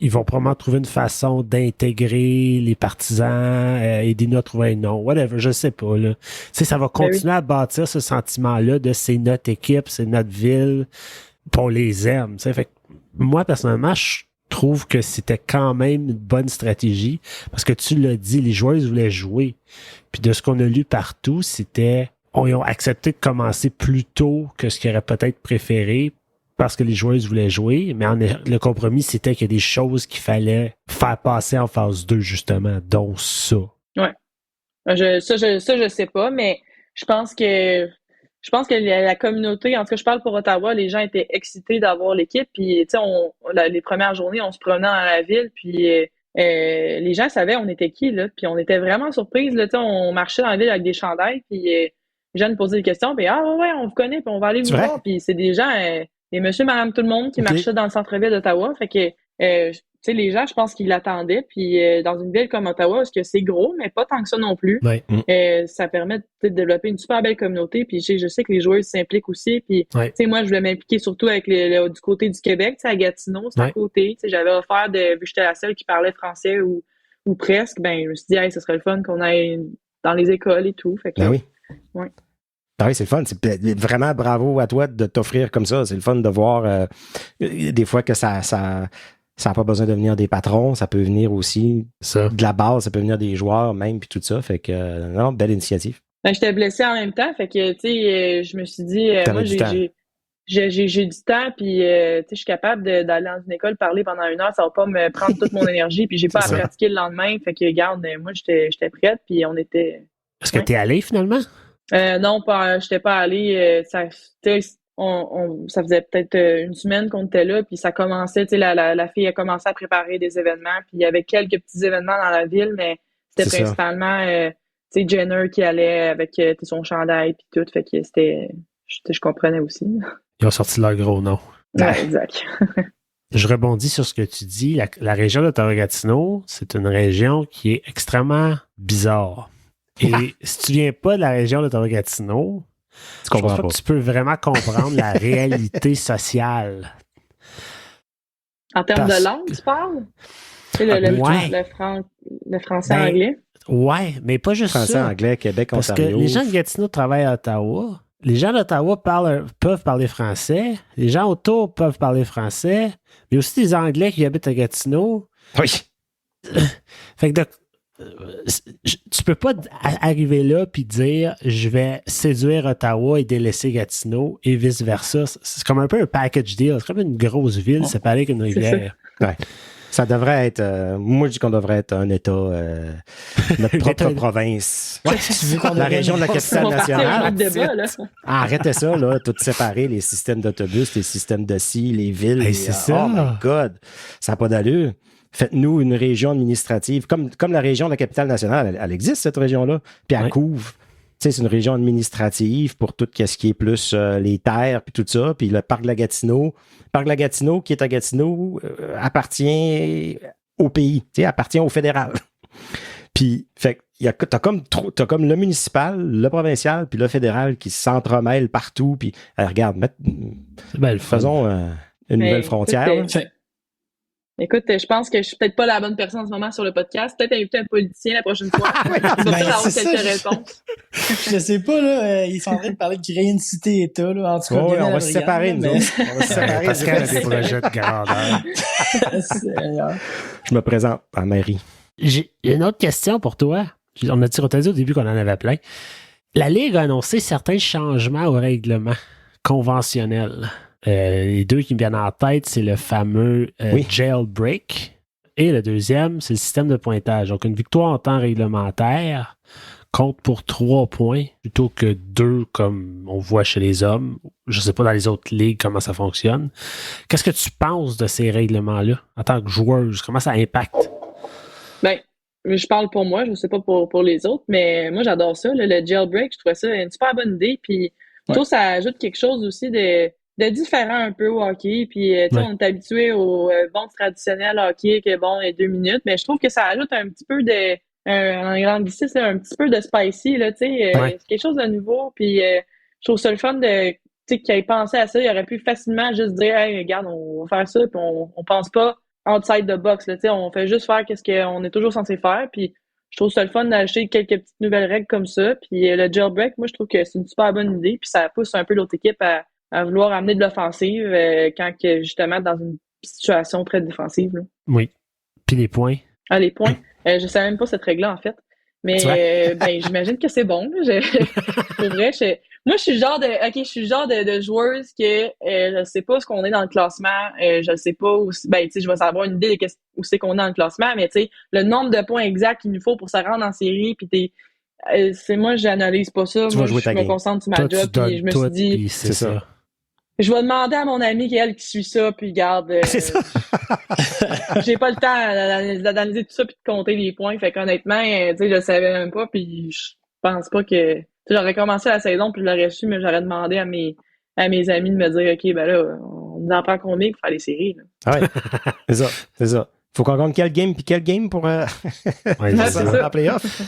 ils vont probablement trouver une façon d'intégrer les partisans, aider-nous à trouver un nom, whatever, je sais pas. Là. Ça va continuer à bâtir ce sentiment-là de c'est notre équipe, c'est notre ville, puis on les aime. Fait que moi, personnellement, je trouve que c'était quand même une bonne stratégie parce que tu l'as dit, les joueuses voulaient jouer. Puis de ce qu'on a lu partout, ils ont accepté de commencer plus tôt que ce qu'ils auraient peut-être préféré parce que les joueuses voulaient jouer, mais le compromis, c'était qu'il y a des choses qu'il fallait faire passer en phase 2, justement, dont ça. Ouais. Je sais pas, mais je pense que la communauté, en tout cas, je parle pour Ottawa, les gens étaient excités d'avoir l'équipe, puis tu sais, les premières journées, on se promenait dans la ville, puis les gens savaient on était qui, là, puis on était vraiment surprises, là, tu sais, on marchait dans la ville avec des chandails, puis les gens nous posaient des questions, puis on vous connaît, puis on va aller vous voir, puis c'est des gens... Et monsieur, madame, tout le monde qui marchait dans le centre-ville d'Ottawa. Fait que, tu sais, les gens, je pense qu'ils l'attendaient. Puis, dans une ville comme Ottawa, parce que c'est gros, mais pas tant que ça non plus. Ça permet de développer une super belle communauté. Puis, je sais que les joueurs s'impliquent aussi. Puis, tu sais, moi, je voulais m'impliquer surtout avec du côté du Québec. Tu sais, à Gatineau, c'est à côté. Tu sais, j'avais offert vu que j'étais la seule qui parlait français ou presque. Ben, je me suis dit, ce serait le fun qu'on aille dans les écoles et tout. Fait que, oui. Ah oui, c'est le fun. C'est vraiment bravo à toi de t'offrir comme ça. C'est le fun de voir des fois que ça n'a pas besoin de venir des patrons. Ça peut venir aussi de la base. Ça peut venir des joueurs même puis tout ça. Fait que, non, belle initiative. J'étais blessée en même temps. Fait que, tu sais, je me suis dit, moi, j'ai du temps puis, tu sais, je suis capable d'aller dans une école parler pendant 1 heure. Ça va pas me prendre toute mon énergie puis j'ai pas à pratiquer le lendemain. Fait que, regarde, moi, j'étais prête puis on était... Est-ce que t'es allée finalement? Non, j'étais pas allée. Ça faisait peut-être 1 semaine qu'on était là, puis ça commençait, tu sais, la fille a commencé à préparer des événements, puis il y avait quelques petits événements dans la ville, mais c'était principalement Jenner qui allait avec son chandail puis tout. Fait que je comprenais aussi. Ils ont sorti leur gros nom. Ouais, exact. Je rebondis sur ce que tu dis. La région d'Ottawa-Gatineau, c'est une région qui est extrêmement bizarre. Et si tu viens pas de la région d'Ottawa-Gatineau, je pense pas que tu peux vraiment comprendre la réalité sociale. En termes de langue, tu parles? Le français-anglais? Ouais, mais pas juste français, ça. Anglais, Québec, Parce Ontario. que les gens de Gatineau travaillent à Ottawa. Les gens d'Ottawa peuvent parler français. Les gens autour peuvent parler français. Mais aussi des Anglais qui habitent à Gatineau. Oui. Fait que tu peux pas arriver là puis dire je vais séduire Ottawa et délaisser Gatineau et vice-versa. C'est comme un peu un package deal. C'est comme une grosse ville séparée qu'une rivière. Ouais. Ça devrait être... moi, je dis qu'on devrait être un État, notre propre province. Ouais, la région de la capitale nationale. Débat, arrêtez ça, là, tout séparer, les systèmes d'autobus, les systèmes de scie, les villes. C'est ça. Oh my God, ça n'a pas d'allure. Faites-nous une région administrative, comme la région de la capitale nationale. Elle existe, cette région-là, puis elle couvre. Tu sais, c'est une région administrative pour tout ce qui est plus les terres, puis tout ça. Puis le parc de la Gatineau. Le parc de la Gatineau, qui est à Gatineau, appartient au pays, tu sais, appartient au fédéral. Puis, fait t'as comme le municipal, le provincial, puis le fédéral qui s'entremêlent partout. Puis, regarde, faisons une nouvelle frontière. Écoute, je pense que je suis peut-être pas la bonne personne en ce moment sur le podcast. Peut-être inviter un politicien la prochaine fois. Il va avoir quelques réponses. Je sais pas, là, ils sont en train de parler de créer une cité-État, là. En tout cas, on va se séparer, nous. On va se séparer. Pascal a des projets de grandeur. Je me présente en mairie. J'ai une autre question pour toi. On t'a dit au début qu'on en avait plein. La Ligue a annoncé certains changements au règlement conventionnel. Les deux qui me viennent en tête, c'est le fameux jailbreak. Et le deuxième, c'est le système de pointage. Donc, une victoire en temps réglementaire compte pour 3 points plutôt que 2 comme on voit chez les hommes. Je ne sais pas dans les autres ligues comment ça fonctionne. Qu'est-ce que tu penses de ces règlements-là en tant que joueuse? Comment ça impacte? Ben, je parle pour moi, je ne sais pas pour les autres, mais moi, j'adore ça. Le jailbreak, je trouvais ça une super bonne idée. Puis, je trouve que ça ajoute quelque chose aussi de différent un peu au hockey. Puis, on est habitué au bon traditionnel hockey que bon, les 2 minutes, mais je trouve que ça ajoute un petit peu en anglicisme, un petit peu de spicy, là, tu sais, c'est quelque chose de nouveau. Puis, je trouve ça le fun de, tu sais, qu'il ait pensé à ça. Il aurait pu facilement juste dire, hey, regarde, on va faire ça, puis on pense pas outside the box, là, tu sais, on fait juste faire qu'est-ce qu'on est toujours censé faire. Puis, je trouve ça le fun d'ajouter quelques petites nouvelles règles comme ça. Puis, le jailbreak, moi, je trouve que c'est une super bonne idée. Puis, ça pousse un peu l'autre équipe à vouloir amener de l'offensive quand justement dans une situation très défensive. Là. Oui. Puis les points? Ah, les points? Je savais même pas cette règle-là, en fait. Mais j'imagine que c'est bon. Pour vrai, moi, je suis le genre de joueuse que je sais pas ce qu'on est dans le classement. Je sais pas où... Ben, tu sais, je vais savoir une idée de où c'est qu'on est dans le classement, mais tu sais, le nombre de points exacts qu'il nous faut pour se rendre en série, puis moi, j'analyse pas ça. Moi, je me concentre sur ma job, puis je me suis dit... C'est ça. Je vais demander à mon amie qui suit ça, puis garde. C'est ça. J'ai pas le temps d'analyser tout ça puis de compter les points. Fait qu'honnêtement, tu sais, je le savais même pas, puis je pense pas que. J'aurais commencé la saison, puis je l'aurais su, mais j'aurais demandé à mes amis de me dire, OK, ben là, on nous en prend combien pour faire les séries, là. Ah ouais. C'est ça. Faut qu'on gagne quel game pour c'est ça. En playoff.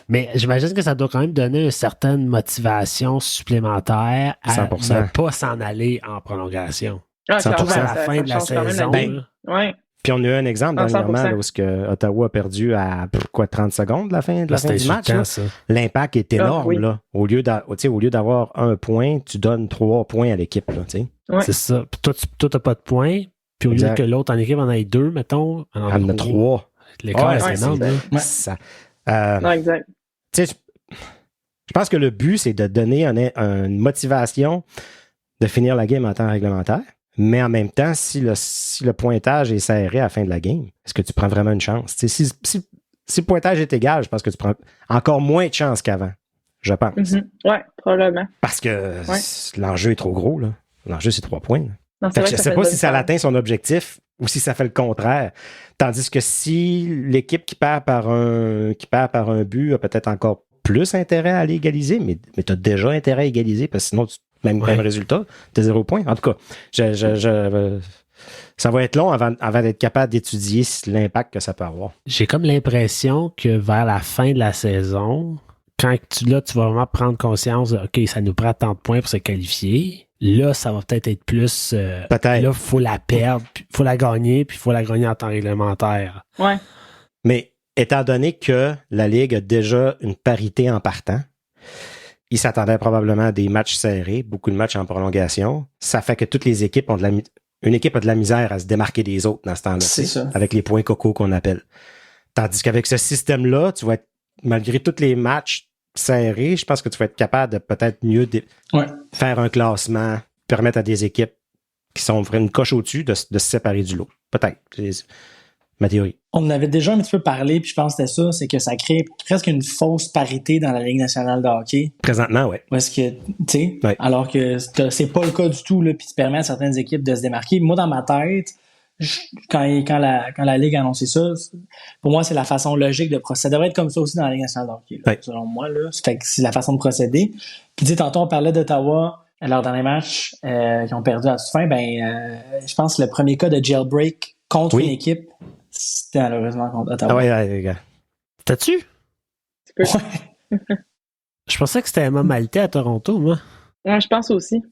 Mais j'imagine que ça doit quand même donner une certaine motivation supplémentaire à 100%. ne pas s'en aller en prolongation. Ah, 100%. À la fin de la saison. Ouais. Puis on a eu un exemple dernièrement là, où Ottawa a perdu à 30 secondes la fin du match. Là. L'impact est énorme. Oui. Là. Au lieu d'avoir 1 point, tu donnes 3 points à l'équipe. Là, ouais. C'est ça. Puis toi, tu n'as pas de points. Puis au lieu que l'autre en équipe en ait 2, mettons. Elle en a 3. L'écart, c'est énorme. Ça, exact. Je pense que le but, c'est de donner une motivation de finir la game en temps réglementaire. Mais en même temps, si le pointage est serré à la fin de la game, est-ce que tu prends vraiment une chance? Si le pointage est égal, je pense que tu prends encore moins de chance qu'avant, je pense. Mm-hmm. Oui, probablement. Parce que l'enjeu est trop gros. Là. L'enjeu, c'est 3 points. Non, je ne sais pas si ça atteint son objectif ou si ça fait le contraire. Tandis que si l'équipe qui perd par un but a peut-être encore plus intérêt à aller égaliser, mais tu as déjà intérêt à égaliser parce que sinon, même résultat, tu as 0 point. En tout cas, ça va être long avant d'être capable d'étudier l'impact que ça peut avoir. J'ai comme l'impression que vers la fin de la saison, quand tu vas vraiment prendre conscience de OK, ça nous prend tant de points pour se qualifier. Là, ça va peut-être être plus. Peut-être. Là, il faut la perdre, il faut la gagner, puis il faut la gagner en temps réglementaire. Ouais. Mais étant donné que la Ligue a déjà une parité en partant, ils s'attendaient probablement à des matchs serrés, beaucoup de matchs en prolongation. Ça fait que toutes les équipes ont une équipe a de la misère à se démarquer des autres dans ce temps-là. C'est ça. Avec les points coco qu'on appelle. Tandis qu'avec ce système-là, tu vas être, malgré tous les matchs serrés, je pense que tu vas être capable de peut-être mieux faire un classement, permettre à des équipes qui sont vraiment une coche au-dessus de se séparer du lot. Peut-être. C'est ma théorie. On en avait déjà un petit peu parlé, puis je pense que c'était ça, c'est que ça crée presque une fausse parité dans la Ligue nationale de hockey. Présentement, oui. Parce que, tu sais, alors que c'est pas le cas du tout, là, puis tu permets à certaines équipes de se démarquer. Moi, dans ma tête, quand la Ligue a annoncé ça, pour moi, c'est la façon logique de procéder. Ça devrait être comme ça aussi dans la Ligue nationale de hockey, là, selon moi. Là. Fait que c'est la façon de procéder. Puis, tu sais, tantôt, on parlait d'Ottawa, lors d'un match qui ont perdu à la toute fin. Je pense que le premier cas de jailbreak contre une équipe, c'était malheureusement contre Ottawa. Ah ouais, les gars. T'as-tu? Ouais. Je pensais que c'était Emma Maltais à Toronto, moi. Ouais, je pense aussi.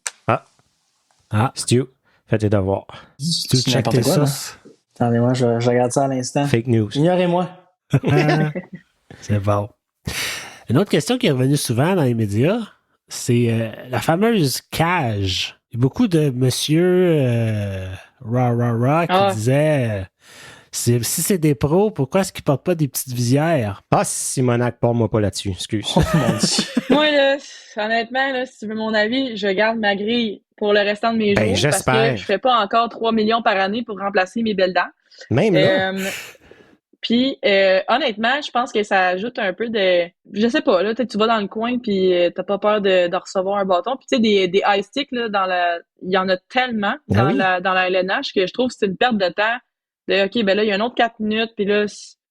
Stu, fais tes devoirs. Stu, check tes sauces. Attendez-moi, je regarde ça à l'instant. Fake news. Ignorez-moi. C'est bon. Une autre question qui est revenue souvent dans les médias, c'est la fameuse cage. Il y a beaucoup de monsieur qui disaient si c'est des pros, pourquoi est-ce qu'ils portent pas des petites visières? Ah, Simonac, porte-moi pas là-dessus, excuse. Moi, là, honnêtement, là, si tu veux mon avis, je garde ma grille pour le restant de mes jours. J'espère. Parce que je fais pas encore 3 millions par année pour remplacer mes belles dents. Même là. Puis, honnêtement, je pense que ça ajoute un peu de... Je sais pas, là, tu vas dans le coin puis t'as pas peur de recevoir un bâton. Puis, tu sais, des ice sticks, là, il y en a tellement dans la LNH que je trouve que c'est une perte de temps. OK, ben là, il y a un autre 4 minutes, puis là,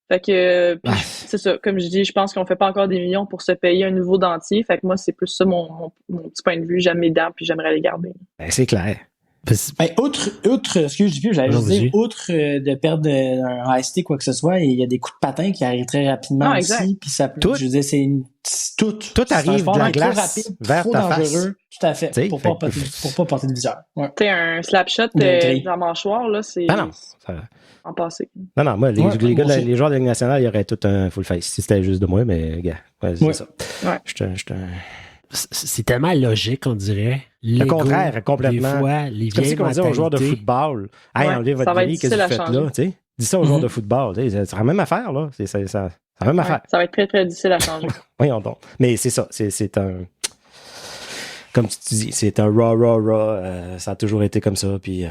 fait que, c'est ça, comme je dis, je pense qu'on fait pas encore des millions pour se payer un nouveau dentier. Fait que moi, c'est plus ça mon petit point de vue. J'aime mes dents, puis j'aimerais les garder. C'est clair. Outre, excuse, j'allais juste dire, outre de perdre un ice stick, quoi que ce soit, il y a des coups de patin qui arrivent très rapidement aussi. Puis ça peut, je veux dire, tout arrive de la glace rapide, vers ta dangereux, face. Tout à fait, pour pas porter de viseur. Tu sais, un slap shot dans la mâchoire, là, c'est... Non. En passé. Non, moi, les gars, les joueurs de la Ligue nationale, il y aurait tout un full face. Si c'était juste de moi, mais, gars, c'est ça. Ouais. C'est tellement logique, on dirait. Le contraire, complètement. Des fois, les c'est comme si on disait aux joueurs de football, hey, enlevez votre grille, qu'est-ce que vous faites là? T'sais? Dis ça aux joueurs de football. C'est la même affaire, là. C'est la même affaire. Ça va être très, très difficile à changer. Voyons donc. Mais c'est ça. C'est un... Comme tu dis, c'est un raw. Ça a toujours été comme ça. Puis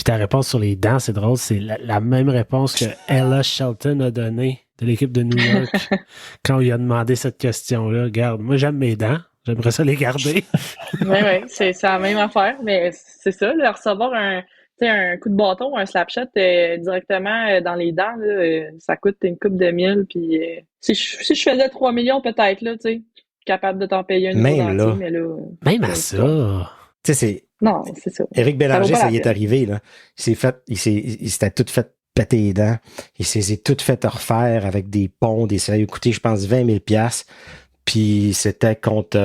ta réponse sur les dents, c'est drôle. C'est la même réponse que Ella Shelton a donnée de l'équipe de New York quand il a demandé cette question-là. Regarde, moi, j'aime mes dents. J'aimerais ça les garder. Oui, c'est la même affaire. Mais c'est ça, là, recevoir un coup de bâton ou un slap shot directement dans les dents, là, ça coûte une coupe de 1000. Puis si je faisais 3 millions, peut-être, là, tu sais, capable de t'en payer un nouveau même dentier, là. mais là... Même à ça. Tu sais, non, c'est ça. Éric Bélanger, ça y est arrivé, là. Il s'était tout fait péter les dents. Il s'est tout fait refaire avec des ponts, des sérieux coûté, je pense, 20 000 $. Puis c'était contre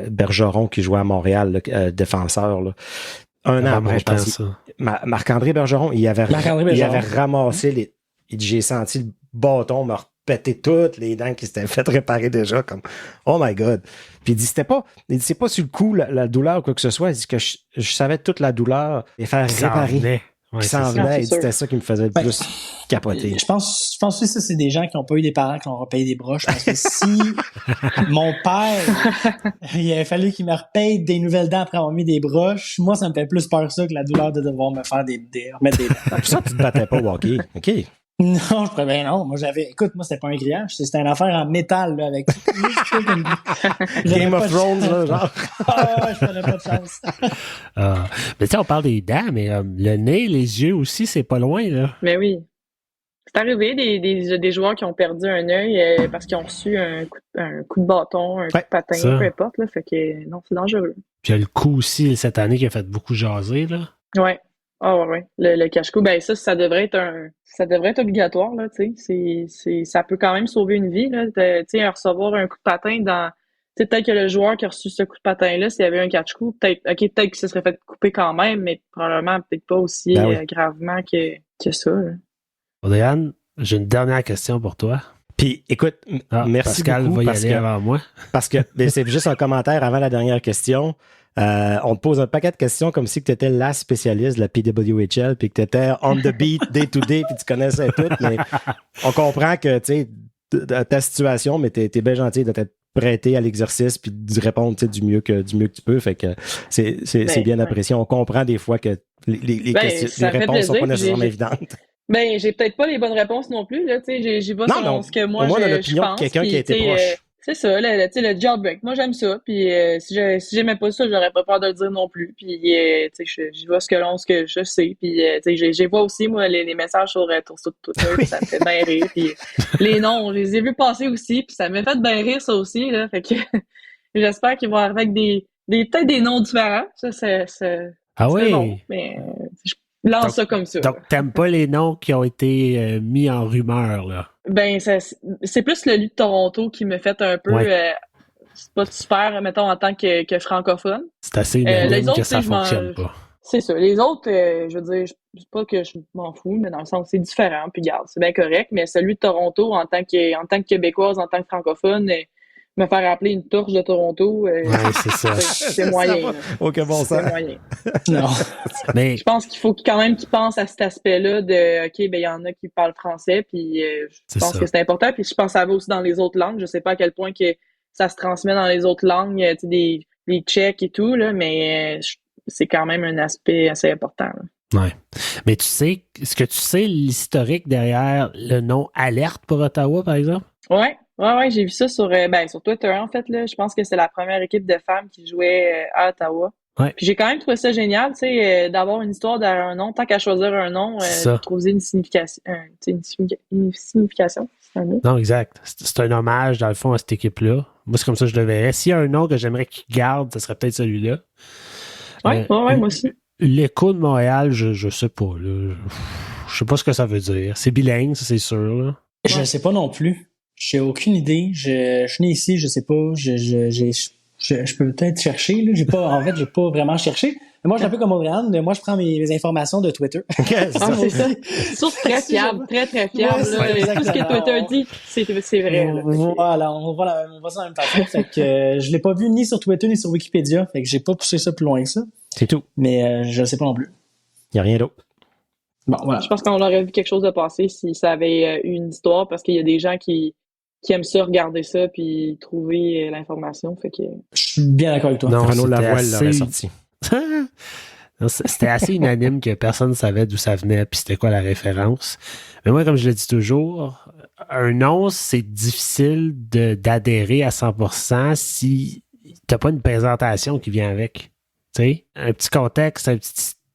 Bergeron qui jouait à Montréal, défenseur, là. Un an après, je pense. Marc-André Bergeron, il avait ramassé j'ai senti le bâton me repéter toutes les dents qui s'étaient faites réparer déjà, comme oh my god. Puis il dit c'est pas sur le coup la douleur ou quoi que ce soit, il dit que je savais toute la douleur et faire réparer. Qui s'en venait, c'était ça qui me faisait le plus capoter. Je pense aussi que ça, c'est des gens qui n'ont pas eu des parents qui ont repayé des broches. Parce que si mon père, il avait fallu qu'il me repaye des nouvelles dents après avoir mis des broches, moi, ça me fait plus peur ça que la douleur de devoir me faire remettre des dents. Pour ça, tu te battais pas au hockey. OK. Non, je préfère non. Moi, écoute, moi, c'était pas un grillage, c'était une affaire en métal, là, avec Game of Thrones, là, genre. Je prenais pas de chance. Mais tu sais, on parle des dents, mais le nez, les yeux aussi, c'est pas loin, là. Mais oui. C'est arrivé des joueurs qui ont perdu un œil parce qu'ils ont reçu un coup de bâton, un coup de patin, peu importe. Là, fait que non, c'est dangereux. Puis il y a le coup aussi cette année qui a fait beaucoup jaser. Là. Ouais. Ouais. Le cache-cou, ben ça devrait être obligatoire, là, tu sais. Ça peut quand même sauver une vie, là. Tu sais, recevoir un coup de patin dans. Tu sais, peut-être que le joueur qui a reçu ce coup de patin-là, s'il y avait un catch-coup, peut-être qu'il se serait fait couper quand même, mais probablement peut-être pas aussi gravement que ça. Là. Audrey-Anne, j'ai une dernière question pour toi. Puis, écoute, merci Pascal beaucoup. Pascal va y aller avant moi. Parce que c'est juste un commentaire avant la dernière question. On te pose un paquet de questions comme si tu étais la spécialiste de la PWHL puis que tu étais on the beat, day to day, puis tu connaissais tout. Mais on comprend que, tu sais, ta situation, mais tu es bien gentil de t'être prêté à l'exercice puis de répondre du mieux que tu peux. Fait que c'est bien apprécié. On comprend des fois que les réponses sont pas nécessairement évidentes. Ben, j'ai peut-être pas les bonnes réponses non plus, là, tu sais, j'y vais selon ce que moi je pense. On a l'opinion de quelqu'un qui a été proche. C'est ça, le jailbreak. Moi, j'aime ça, puis si j'aimais pas ça, j'aurais pas peur de le dire non plus, puis tu sais, j'y vais selon ce que je sais, puis tu sais, j'y vois aussi, moi, les messages sur Twitter, ça me fait bien rire, puis les noms, je les ai vus passer aussi, puis ça m'a fait bien rire, ça aussi, là, fait que j'espère qu'ils vont arriver avec peut-être des noms différents, ça, c'est bon, mais lance ça comme ça. Donc, t'aimes pas les noms qui ont été mis en rumeur, là? Ben, c'est plus le lieu de Toronto qui me fait un peu... c'est pas super, mettons, en tant que francophone. C'est assez unanime que ça fonctionne pas. C'est ça. Les autres, je veux dire, c'est pas que je m'en fous, mais dans le sens, c'est différent, puis regarde, c'est bien correct, mais celui de Toronto, en tant que Québécoise, en tant que francophone... me faire appeler une torche de Toronto, c'est ça. C'est moyen. OK, bon ça. C'est moyen. Non. Mais je pense qu'il faut quand même qu'ils pensent à cet aspect-là de OK, ben il y en a qui parlent français, puis je pense que c'est important. Puis je pense que ça va aussi dans les autres langues. Je sais pas à quel point que ça se transmet dans les autres langues, tu sais, des Tchèques et tout, là, mais c'est quand même un aspect assez important. Là. Ouais. Mais est-ce que tu sais l'historique derrière le nom Alerte pour Ottawa, par exemple? Ouais, j'ai vu ça sur Twitter, en fait, là. Je pense que c'est la première équipe de femmes qui jouait à Ottawa. Ouais. Puis j'ai quand même trouvé ça génial, tu sais, d'avoir une histoire derrière un nom. Tant qu'à choisir un nom, trouver une signification. Une signification, c'est un mot. Non, exact. C'est un hommage, dans le fond, à cette équipe-là. Moi, c'est comme ça que je le verrais. S'il y a un nom que j'aimerais qu'il garde, ce serait peut-être celui-là. Ouais, moi aussi. L'écho de Montréal, je sais pas, là. Je sais pas ce que ça veut dire. C'est bilingue, ça, c'est sûr, là. Je sais pas non plus. J'ai aucune idée. Je suis né ici, je sais pas. Je peux peut-être chercher. Là. J'ai pas vraiment cherché. Mais moi, je suis un peu comme Audrey-Anne. Moi, je prends mes informations de Twitter. C'est ça. Source très fiable, très très fiable. Ouais, tout ce que Twitter dit, c'est vrai. Là. Voilà, on voit ça en même temps. Fait que je l'ai pas vu ni sur Twitter ni sur Wikipédia. Fait que j'ai pas poussé ça plus loin que ça. C'est tout. Mais je sais pas non plus. Il y a rien d'autre. Bon, voilà. Je pense qu'on aurait vu quelque chose de passer si ça avait eu une histoire, parce qu'il y a des gens qui aiment ça, regarder ça, puis trouver l'information. Fait que... Je suis bien d'accord avec toi. Non, Renaud Lavoie l'aurait sorti. C'était assez unanime que personne ne savait d'où ça venait puis c'était quoi la référence. Mais moi, comme je le dis toujours, un nom, c'est difficile d'adhérer à 100% si t'as pas une présentation qui vient avec. Tu sais, un petit contexte,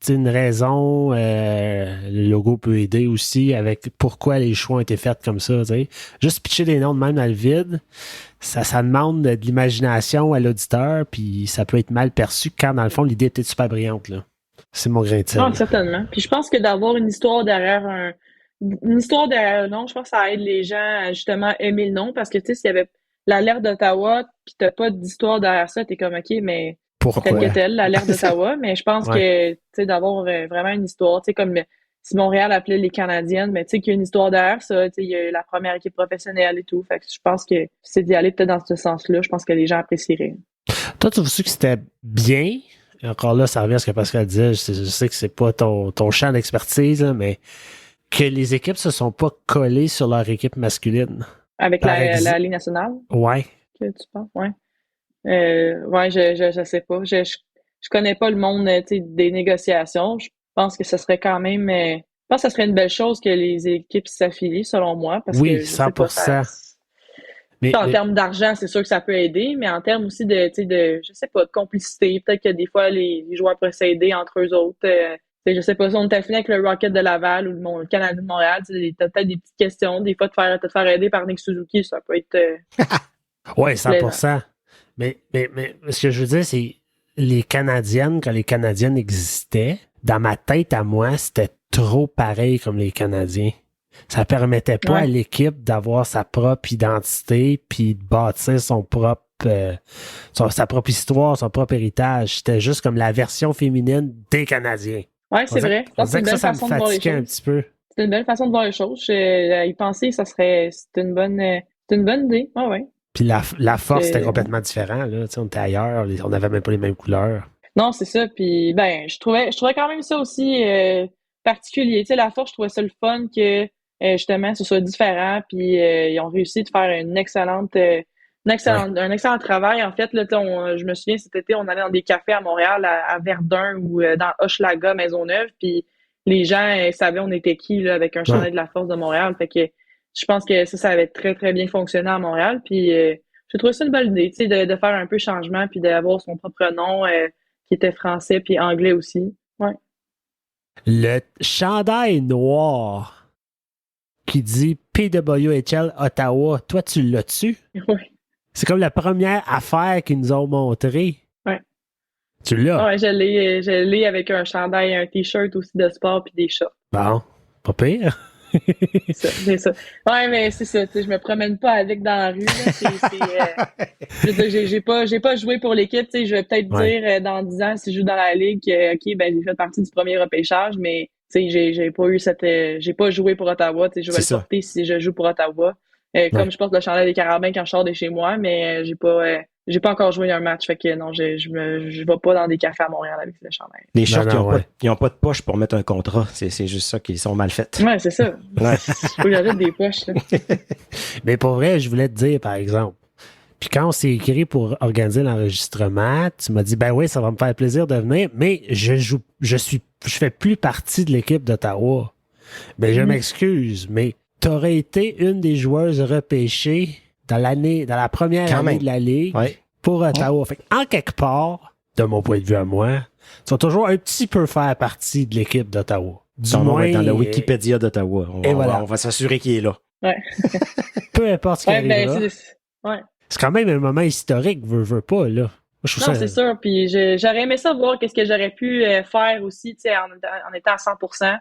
une raison, le logo peut aider aussi avec pourquoi les choix ont été faits comme ça. T'sais. Juste pitcher des noms de même dans le vide, ça demande de l'imagination à l'auditeur, puis ça peut être mal perçu quand, dans le fond, l'idée était super brillante. Là. C'est mon grain de sel. Non, certainement. Puis je pense que d'avoir une histoire derrière un nom, je pense que ça aide les gens à justement aimer le nom, parce que tu sais, s'il y avait l'alerte d'Ottawa, puis t'as pas d'histoire derrière ça, t'es comme OK, mais pourquoi? Telle que telle, l'alerte d'Ottawa, mais je pense que, tu sais, d'avoir vraiment une histoire, tu sais, comme si Montréal appelait les Canadiennes, mais tu sais qu'il y a une histoire derrière ça, tu sais, il y a la première équipe professionnelle et tout, fait que je pense que c'est d'y aller peut-être dans ce sens-là, je pense que les gens apprécieraient. Toi, tu trouves que c'était bien? Encore là, ça revient à ce que Pascal disait, je sais que c'est pas ton champ d'expertise, là, mais que les équipes se sont pas collées sur leur équipe masculine. Avec la Ligue nationale? Ouais. Que tu penses? Ouais. Ouais, je sais pas. Je connais pas le monde des négociations. Je pense que ce serait quand même... je pense que ce serait une belle chose que les équipes s'affilient, selon moi. Parce oui, que, 100%. En termes d'argent, c'est sûr que ça peut aider, mais en termes aussi de je sais pas, de complicité. Peut-être que des fois, les joueurs pourraient s'aider entre eux autres. Je sais pas si on était fini avec le Rocket de Laval ou le Canadien de Montréal. T'as peut-être des petites questions. Des fois, te faire aider par Nick Suzuki, ça peut être. Oui, 100%. Mais ce que je veux dire, c'est les Canadiennes, quand les Canadiennes existaient, dans ma tête à moi, c'était trop pareil comme les Canadiens. Ça permettait pas à l'équipe d'avoir sa propre identité puis de bâtir sa propre histoire, son propre héritage. C'était juste comme la version féminine des Canadiens. Oui, c'est vrai. On dirait que ça me fatiguait un petit peu. C'est une belle façon de voir les choses. Y penser, c'est une bonne idée. Ah ouais. Puis la force était complètement différente. Là. On était ailleurs, on n'avait même pas les mêmes couleurs. Non, c'est ça. Puis je trouvais quand même ça aussi particulier. La force, je trouvais ça le fun que justement ce soit différent. Puis ils ont réussi de faire un excellent travail. En fait, là, je me souviens, cet été, on allait dans des cafés à Montréal, à Verdun ou dans Hochelaga, Maisonneuve, puis les gens savaient on était qui là, avec un chandail de la Force de Montréal. Fait que je pense que ça avait très, très bien fonctionné à Montréal. Puis j'ai trouvé ça une bonne idée, de faire un peu changement puis d'avoir son propre nom qui était français puis anglais aussi. Ouais. Le chandail noir qui dit PWHL Ottawa, toi, tu l'as-tu? Oui. C'est comme la première affaire qu'ils nous ont montrée. Ouais. Tu l'as? Ouais, je l'ai avec un chandail, un t-shirt aussi de sport puis des shorts. Bon, pas pire. C'est ça. Ouais, mais c'est ça. Je me promène pas avec dans la rue. J'ai pas joué pour l'équipe. Je vais peut-être dire dans 10 ans, si je joue dans la ligue, OK, j'ai fait partie du premier repêchage, mais j'ai pas joué pour Ottawa. Je vais le porter si je joue pour Ottawa. Comme je porte le chandail des Carabins quand je sors de chez moi, mais j'ai pas encore joué un match, fait que non, je vais pas dans des cafés à Montréal avec le chandail. Les shorts, ils n'ont pas de poche pour mettre un contrat. C'est juste ça qu'ils sont mal faits. Ouais, c'est ça. Il faut que j'ajoute des poches. Là. Mais pour vrai, je voulais te dire, par exemple, puis quand on s'est écrit pour organiser l'enregistrement, tu m'as dit, ben oui, ça va me faire plaisir de venir, mais je fais plus partie de l'équipe d'Ottawa. Ben, je m'excuse, mais t'aurais été une des joueuses repêchées dans la première année de la Ligue pour Ottawa. Fait en quelque part, de mon point de vue à moi, tu vas toujours un petit peu faire partie de l'équipe d'Ottawa. Du moins dans le Wikipédia d'Ottawa. On va s'assurer qu'il est là. Ouais. Peu importe ce qu'il arrive là. C'est quand même un moment historique, veux pas, là. Non, c'est sûr. Puis j'aurais aimé ça voir qu'est-ce que j'aurais pu faire aussi, en étant à 100%.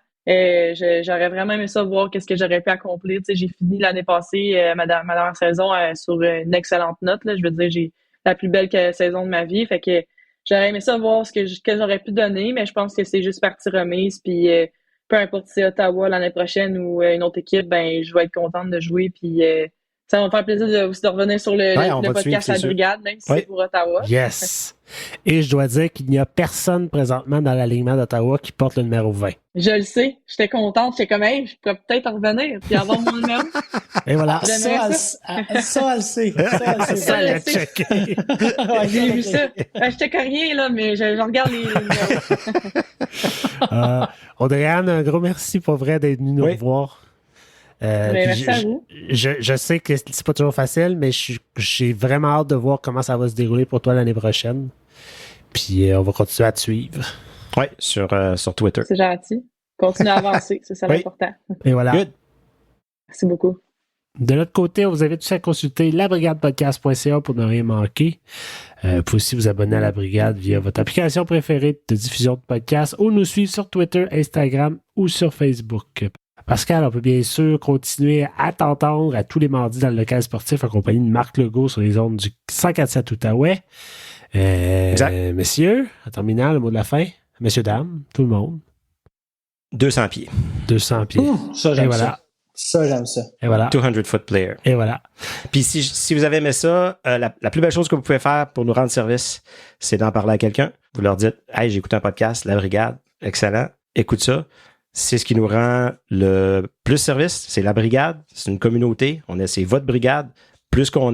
J'aurais vraiment aimé ça voir qu'est-ce que j'aurais pu accomplir. J'ai fini l'année passée ma dernière saison sur une excellente note. Là. Je veux dire, j'ai la plus belle saison de ma vie. Fait que j'aurais aimé ça voir ce que j'aurais pu donner, mais je pense que c'est juste partie remise. Puis peu importe si c'est Ottawa l'année prochaine ou une autre équipe, ben je vais être contente de jouer. Puis ça va me faire plaisir aussi de revenir sur le podcast à la Brigade, même si c'est pour Ottawa. Yes! Et je dois dire qu'il n'y a personne présentement dans l'alignement d'Ottawa qui porte le numéro 20. Je le sais. J'étais contente. J'étais comme, hey, je pourrais peut-être en revenir puis avoir mon numéro. Et voilà. Ça, elle sait. Ça, elle a checké. J'ai vu ça. Je check rien, là, mais je regarde les numéros. Audrey-Anne, un gros merci pour vrai d'être venue nous revoir. Merci à vous. Je sais que c'est pas toujours facile, mais j'ai vraiment hâte de voir comment ça va se dérouler pour toi l'année prochaine. Puis on va continuer à te suivre. Oui, sur Twitter. C'est gentil. Continue à avancer, c'est ça l'important. Et voilà. Good. Merci beaucoup. De notre côté, on vous invite tous à consulter labrigadepodcast.ca pour ne rien manquer. Vous pouvez aussi vous abonner à La Brigade via votre application préférée de diffusion de podcasts ou nous suivre sur Twitter, Instagram ou sur Facebook. Pascal, on peut bien sûr continuer à t'entendre à tous les mardis dans le local sportif en compagnie de Marc Legault sur les ondes du 104.7 Outaouais. Messieurs, en terminant, le mot de la fin. Messieurs, dames, tout le monde. 200 pieds. 200 pieds. Ça, j'aime ça. Ça, j'aime ça. Et voilà. 200-foot player. Et voilà. Puis si vous avez aimé ça, la plus belle chose que vous pouvez faire pour nous rendre service, c'est d'en parler à quelqu'un. Vous leur dites, hey, j'ai écouté un podcast, La Brigade, excellent, écoute ça. C'est ce qui nous rend le plus service. C'est La Brigade, c'est une communauté. C'est votre brigade. Plus qu'on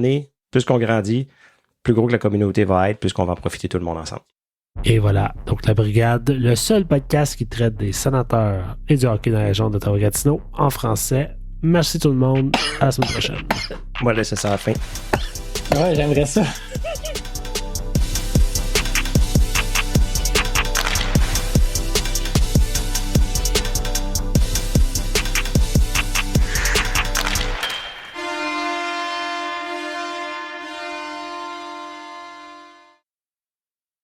grandit, plus gros que la communauté va être, plus qu'on va en profiter tout le monde ensemble. Et voilà, donc La Brigade, le seul podcast qui traite des sénateurs et du hockey dans la région d'Ottawa-Gatineau en français. Merci tout le monde, à la semaine prochaine. Moi, là, c'est ça à la fin. Ouais, j'aimerais ça.